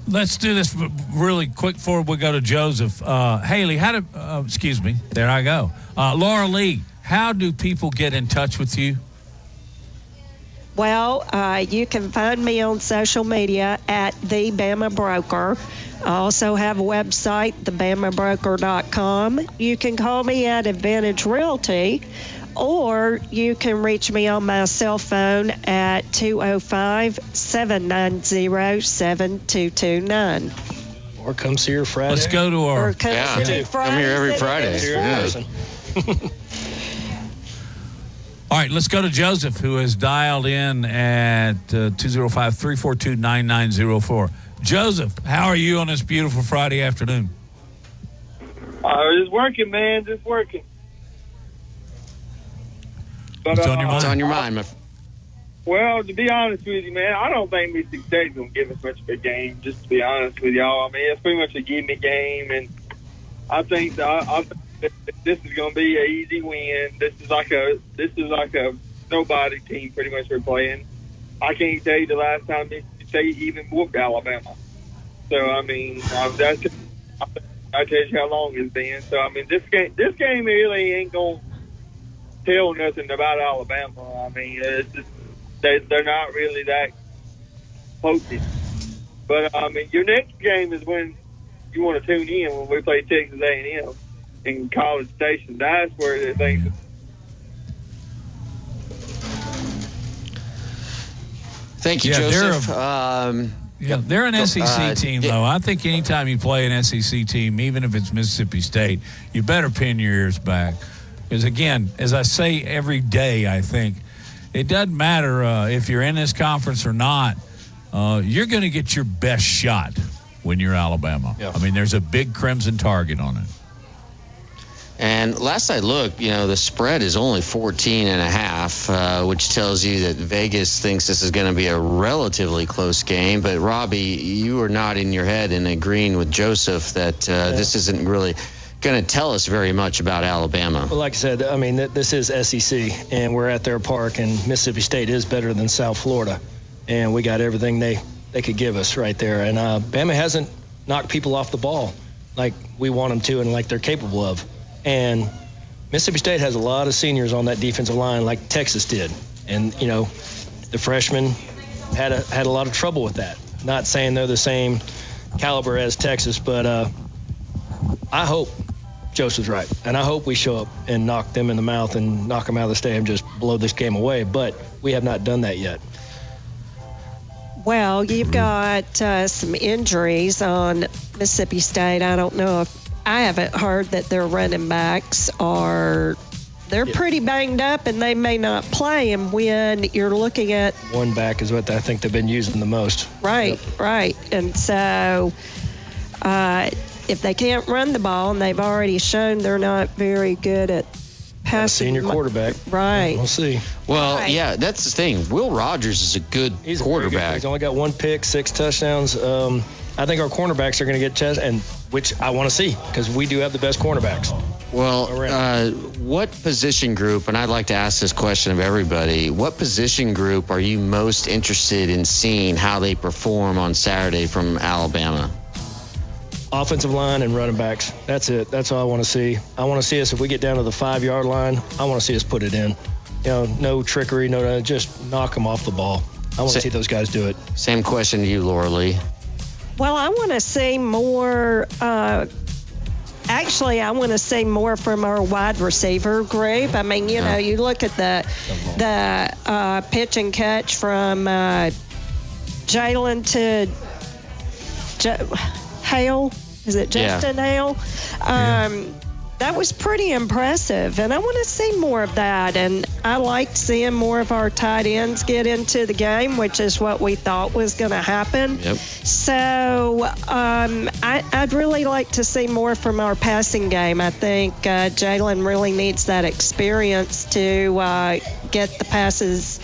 S2: Let's do this really quick before we go to Joseph. Haley, there I go. Laura Lee, how do people get in touch with you?
S8: Well, you can find me on social media at The Bama Broker. I also have a website, thebamabroker.com. You can call me at Advantage Realty, or you can reach me on my cell phone at 205-790-7229.
S14: Or come see her Friday.
S2: Let's go to our...
S3: Come here every Friday.
S2: All right, let's go to Joseph, who has dialed in at 205-342-9904. Joseph, how are you on this beautiful Friday afternoon?
S20: Just working, man. Just working. But,
S2: What's on your mind?
S3: What's on your mind?
S20: Well, to be honest with you, man, I don't think Mississippi State's going to give us much of a game, just to be honest with y'all. I mean, it's pretty much a gimme game, and I think this is going to be an easy win. This is like a nobody team pretty much we're playing. I can't tell you the last time Mississippi State even whooped Alabama. So, I mean, I tell you how long it's been. So, I mean, this game really ain't going to tell nothing about Alabama. I mean, it's just, they're not really that potent. But, I mean, your next game is when you want to tune in when we play Texas A&M in College Station. That's where the things.
S3: Thank you, Joseph.
S2: They're an SEC team, though. I think anytime you play an SEC team, even if it's Mississippi State, you better pin your ears back. Because, again, as I say every day, I think, it doesn't matter if you're in this conference or not. You're going to get your best shot when you're Alabama. Yeah. I mean, there's a big crimson target on it.
S3: And last I looked, the spread is only 14.5, which tells you that Vegas thinks this is going to be a relatively close game. But, Robbie, you are not in your head and agreeing with Joseph that this isn't really going to tell us very much about Alabama.
S14: Well, like I said, I mean, this is SEC, and we're at their park, and Mississippi State is better than South Florida. And we got everything they could give us right there. And Bama hasn't knocked people off the ball like we want them to and like they're capable of. And Mississippi State has a lot of seniors on that defensive line like Texas did. And, the freshmen had a lot of trouble with that. Not saying they're the same caliber as Texas, but I hope Joseph's right. And I hope we show up and knock them in the mouth and knock them out of the stadium, just blow this game away. But we have not done that yet.
S8: Well, you've got some injuries on Mississippi State. I don't know if I haven't heard that their running backs they're pretty banged up and they may not play. And when you're looking at
S14: one back is what I think they've been using the most.
S8: Right, right. And so if they can't run the ball, and they've already shown they're not very good at passing.
S14: Senior quarterback.
S8: Right.
S14: We'll see.
S3: Well, yeah, that's the thing. Will Rogers is a good quarterback.
S14: He's only got 1 pick, 6 touchdowns. I think our cornerbacks are going to get tests, and which I want to see because we do have the best cornerbacks.
S3: Well, what position group, and I'd like to ask this question of everybody, what position group are you most interested in seeing how they perform on Saturday from Alabama?
S14: Offensive line and running backs. That's it. That's all I want to see. I want to see us, if we get down to the 5-yard line, I want to see us put it in. You know, no trickery, just knock them off the ball. I want to see those guys do it.
S3: Same question to you, Laura Lee.
S8: Well, I want to see more. Actually, I want to see more from our wide receiver group. I mean, you know, you look at the pitch and catch from Jalen to Hale. Is it Justin Hale? That was pretty impressive, and I want to see more of that. And I liked seeing more of our tight ends get into the game, which is what we thought was going to happen.
S3: Yep.
S8: So I'd really like to see more from our passing game. I think Jalen really needs that experience to get the passes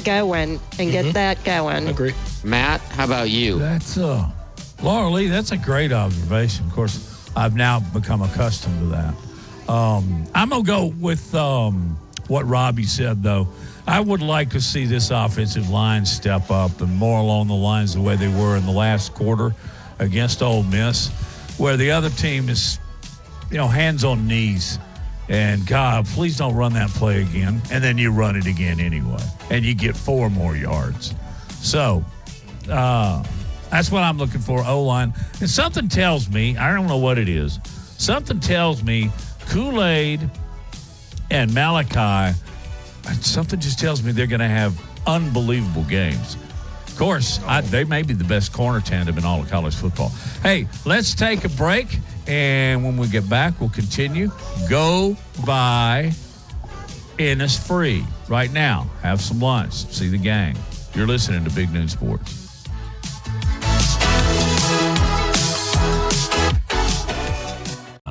S8: going and get that going.
S14: Agree.
S3: Matt, how about you?
S2: That's Laura Lee, that's a great observation. Of course, I've now become accustomed to that. I'm going to go with what Robbie said, though. I would like to see this offensive line step up and more along the lines of the way they were in the last quarter against Ole Miss, where the other team is, hands on knees. And, God, please don't run that play again. And then you run it again anyway. And you get 4 more yards. So, that's what I'm looking for, O-line. And something tells me, I don't know what it is, something tells me Kool-Aid and Malachi, something just tells me they're going to have unbelievable games. Of course, they may be the best corner tandem in all of college football. Hey, let's take a break, and when we get back, we'll continue. Go by Innisfree right now. Have some lunch. See the gang. You're listening to Big Noon Sports.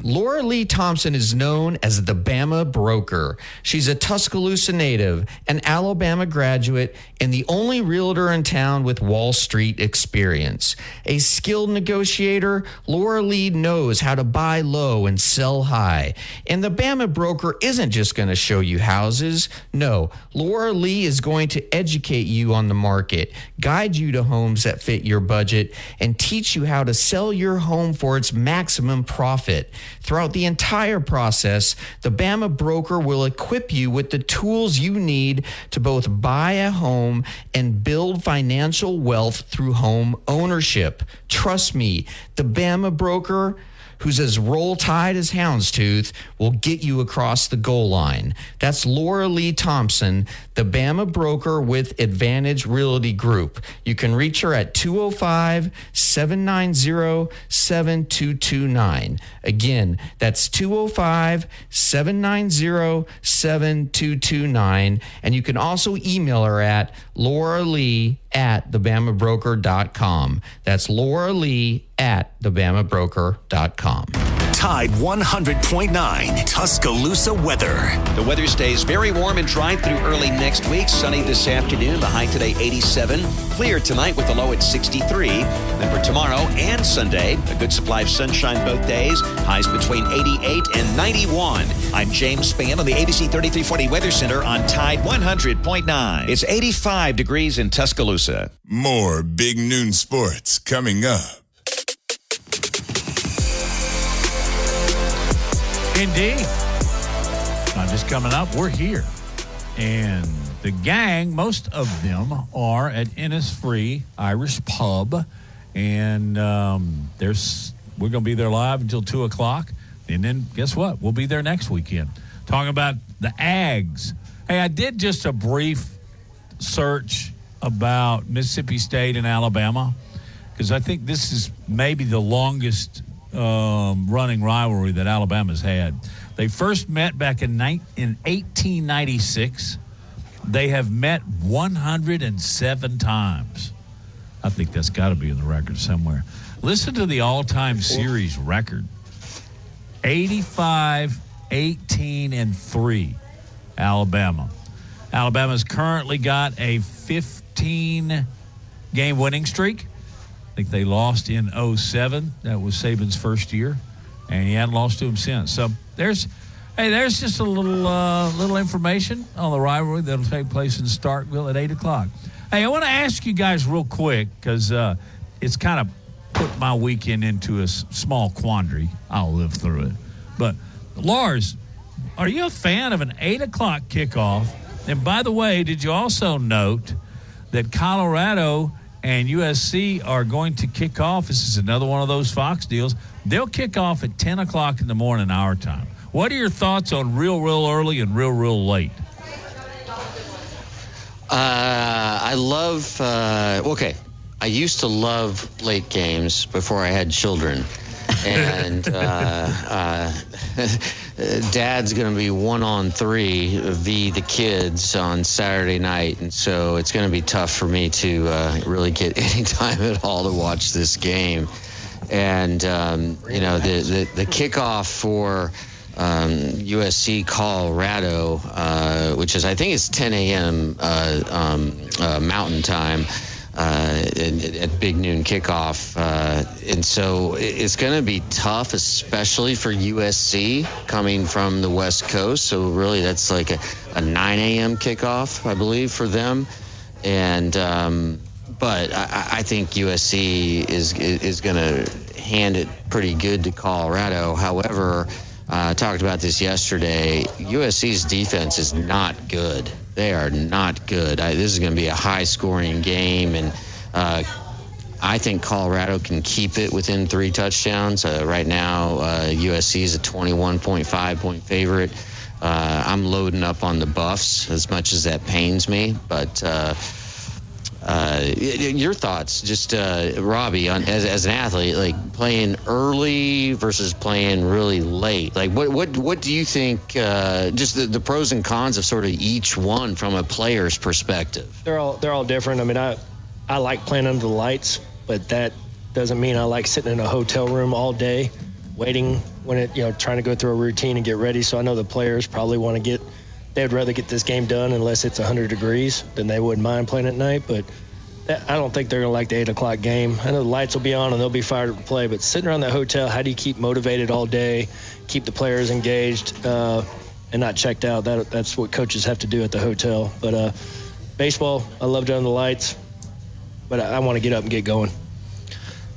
S5: Laura Lee Thompson is known as the Bama Broker. She's a Tuscaloosa native, an Alabama graduate, and the only realtor in town with Wall Street experience. A skilled negotiator, Laura Lee knows how to buy low and sell high. And the Bama Broker isn't just going to show you houses. No, Laura Lee is going to educate you on the market, guide you to homes that fit your budget, and teach you how to sell your home for its maximum profit. Throughout the entire process, the Bama Broker will equip you with the tools you need to both buy a home and build financial wealth through home ownership. Trust me, the Bama Broker, who's as roll tide as houndstooth, will get you across the goal line. That's Laura Lee Thompson, the Bama Broker with Advantage Realty Group. You can reach her at 205-790-7229. Again, that's 205-790-7229. And you can also email her at lauralee@thebamabroker.com. That's Laura Lee at thebamabroker.com.
S1: Tide 100.9 Tuscaloosa weather.
S6: The weather stays very warm and dry through early next week. Sunny this afternoon. The high today 87. Clear tonight with a low at 63. Then for tomorrow and Sunday, a good supply of sunshine both days. Highs between 88 and 91. I'm James Spann on the ABC 3340 Weather Center on Tide 100.9. It's 85 degrees in Tuscaloosa.
S7: More Big Noon Sports coming up.
S2: Indeed. Now, just coming up, we're here. And the gang, most of them are at Innisfree Irish Pub. And we're going to be there live until 2 o'clock. And then guess what? We'll be there next weekend talking about the Ags. Hey, I did just a brief search about Mississippi State and Alabama because I think this is maybe the longest running rivalry that Alabama's had. They first met back in 1896. They have met 107 times. I think that's got to be in the record somewhere. Listen to the all-time series record. 85, 18, and 3, Alabama. Alabama's currently got a 15-game winning streak. I think they lost in 07. That was Saban's first year, and he hadn't lost to him since. So there's just a little information on the rivalry that'll take place in Starkville at 8 o'clock. Hey, I want to ask you guys real quick because it's kind of put my weekend into a small quandary. I'll live through it. But, Lars, are you a fan of an 8 o'clock kickoff? And, by the way, did you also note that Colorado and USC are going to kick off? This is another one of those Fox deals. They'll kick off at 10 o'clock in the morning our time. What are your thoughts on real early and real late?
S3: I love okay. I used to love late games before I had children. And Dad's going to be 1-on-3 v. the kids on Saturday night. And so it's going to be tough for me to really get any time at all to watch this game. And, the kickoff for USC Colorado, which is, I think it's 10 a.m. Mountain Time at big noon kickoff. And so it's going to be tough, especially for USC coming from the West Coast. So really that's like a 9 a.m. kickoff, I believe, for them. And but I think USC is going to hand it pretty good to Colorado. However, I talked about this yesterday. USC's defense is not good. They are not good. This is going to be a high-scoring game, and I think Colorado can keep it within 3 touchdowns. Right now, USC is a 21.5-point favorite. I'm loading up on the Buffs as much as that pains me, but your thoughts, just Robbie, as an athlete, like playing early versus playing really late. Like what do you think? Just the pros and cons of sort of each one from a player's perspective.
S14: They're all different. I mean, I like playing under the lights, but that doesn't mean I like sitting in a hotel room all day, waiting when trying to go through a routine and get ready. So I know the players probably want to they'd rather get this game done unless it's 100 degrees than they wouldn't mind playing at night. But I don't think they're going to like the 8 o'clock game. I know the lights will be on and they'll be fired up to play, but sitting around that hotel, how do you keep motivated all day, keep the players engaged, and not checked out? That's what coaches have to do at the hotel. But baseball, I love doing the lights, but I want to get up and get going.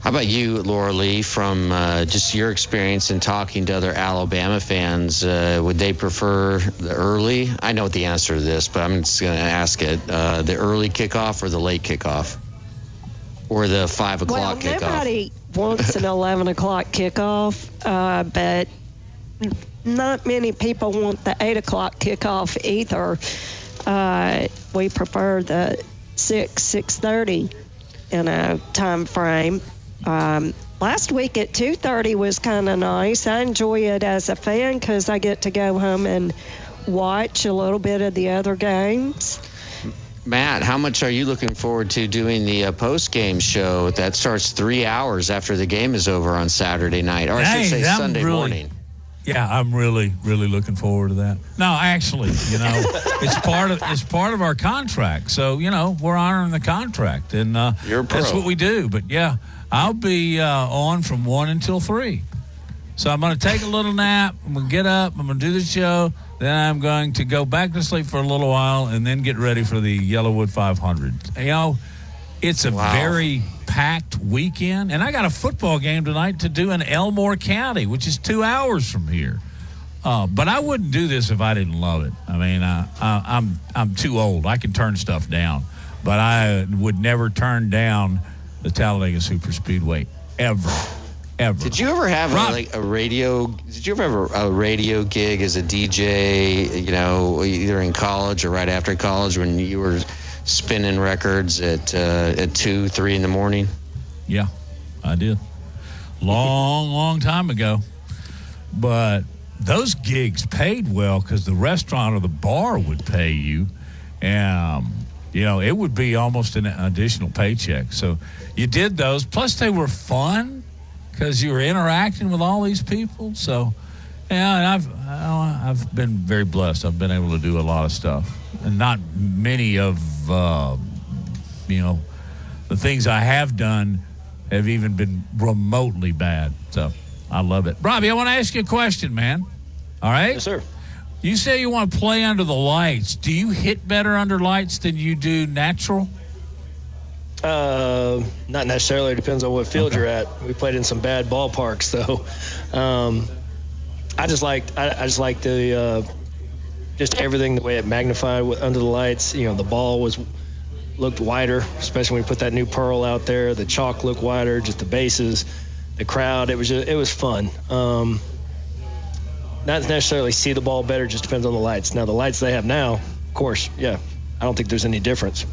S3: How about you, Laura Lee, from just your experience in talking to other Alabama fans? Would they prefer the early? I know the answer to this, but I'm just going to ask it. The early kickoff or the late kickoff? Or the 5 o'clock kickoff?
S8: Nobody wants an 11 o'clock kickoff, but not many people want the 8 o'clock kickoff either. We prefer the 6:30 time frame. Last week at 2:30 was kind of nice. I enjoy it as a fan because I get to go home and watch a little bit of the other games.
S3: Matt, how much are you looking forward to doing the post-game show that starts 3 hours after the game is over on Saturday night, or I should say Sunday morning?
S2: Yeah, I'm really looking forward to that. No, actually, it's part of our contract. So, we're honoring the contract, and that's what we do. But yeah, I'll be on from 1 until 3. So I'm going to take a little nap. I'm going to get up. I'm going to do the show. Then I'm going to go back to sleep for a little while and then get ready for the Yellowwood 500. It's a very packed weekend. And I got a football game tonight to do in Elmore County, which is 2 hours from here. But I wouldn't do this if I didn't love it. I mean, I'm too old. I can turn stuff down. But I would never turn down the Talladega Superspeedway ever. ever.
S3: Did you ever have a radio? Did you ever have a radio gig as a DJ? You know, either in college or right after college when you were spinning records at 2, 3 in the morning?
S2: Yeah, I did. Long time ago. But those gigs paid well because the restaurant or the bar would pay you. You know, it would be almost an additional paycheck. So you did those. Plus, they were fun because you were interacting with all these people. So, yeah, and I've been very blessed. I've been able to do a lot of stuff. And not many of, you know, the things I have done have even been remotely bad. So I love it. Robbie, I want to ask you a question, man. All right?
S14: Yes, sir.
S2: You say you want to play under the lights. Do you hit better under lights than you do natural?
S14: Not necessarily. It depends on what field you're at. We played in some bad ballparks, though. I just like the just everything, the way it magnified under the lights. You know, the ball looked wider, especially when we put that new pearl out there. The chalk looked wider, just the bases, the crowd. It was fun. Not necessarily see the ball better, just depends on the lights. Now, the lights they have now, of course, yeah, I don't think there's any difference.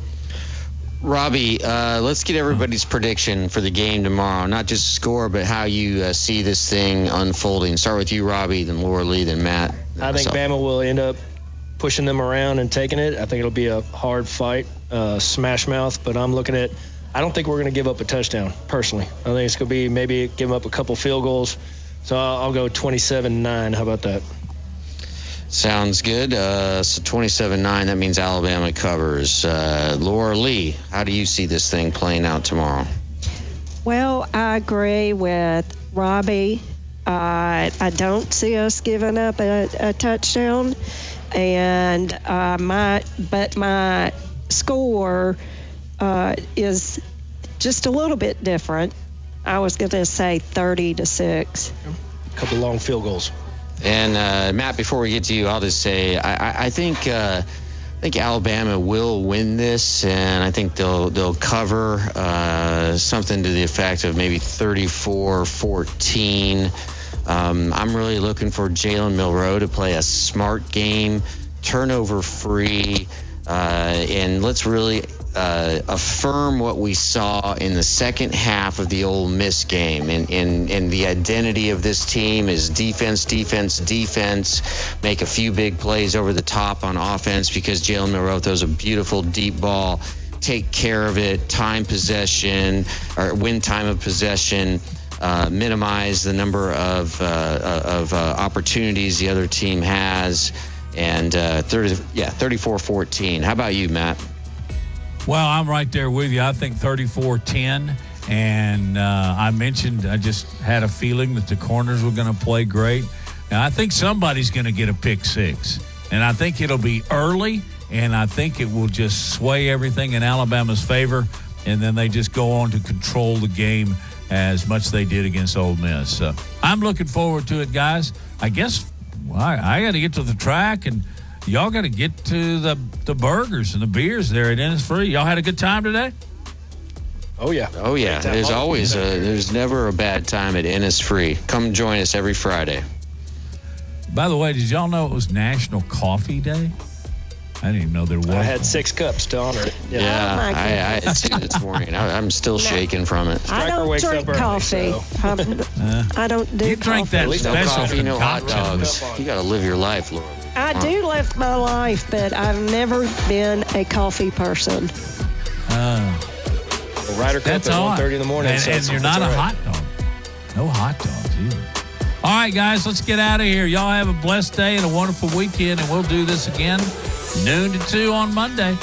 S3: Robbie, let's get everybody's prediction for the game tomorrow. Not just score, but how you see this thing unfolding. Start with you, Robbie, then Laura Lee, then Matt.
S14: I think Bama will end up pushing them around and taking it. I think it'll be a hard fight, smash mouth, but I don't think we're going to give up a touchdown, personally. I think it's going to be maybe give up a couple field goals. So I'll go 27-9. How about that?
S3: Sounds good. So 27-9, that means Alabama covers. Laura Lee, how do you see this thing playing out tomorrow?
S8: Well, I agree with Robbie. I don't see us giving up a touchdown, and my score is just a little bit different. I was going to say 30-6.
S14: A couple long field goals.
S3: And Matt, before we get to you, I'll just say I think Alabama will win this, and I think they'll cover something to the effect of maybe 34-14. I'm really looking for Jalen Milroe to play a smart game, turnover free, and let's really affirm what we saw in the second half of the Ole Miss game. And the identity of this team is defense, make a few big plays over the top on offense because Jalen Milroe throws a beautiful deep ball, take care of it, time possession, or win time of possession, minimize the number of opportunities the other team has, and 34-14. How about you, Matt?
S2: Well, I'm right there with you. I think 34-10. And I just had a feeling that the corners were going to play great. And I think somebody's going to get a pick six. And I think it'll be early, and I think it will just sway everything in Alabama's favor. And then they just go on to control the game as much as they did against Ole Miss. So I'm looking forward to it, guys. I guess I got to get to the track, and y'all got to get to the burgers and the beers there at Innisfree. Y'all had a good time today?
S14: Oh, yeah.
S3: There's never a bad time at Innisfree. Come join us every Friday.
S2: By the way, did y'all know it was National Coffee Day? I didn't even know there was.
S14: I had 6 cups to honor it.
S3: Yeah, I had 2 this morning. I'm still shaking from it.
S8: I don't drink coffee. I don't do
S2: You drink
S8: coffee.
S2: that special
S3: coffee, no hot
S2: concoction.
S3: dogs. You got to live your life, Laura.
S8: I do live my life, but I've never been a coffee person.
S14: Ryder Cup at 1:30 in the morning.
S2: And you're not a hot dog. No hot dogs either. All right, guys, let's get out of here. Y'all have a blessed day and a wonderful weekend, and we'll do this again noon to 2 on Monday.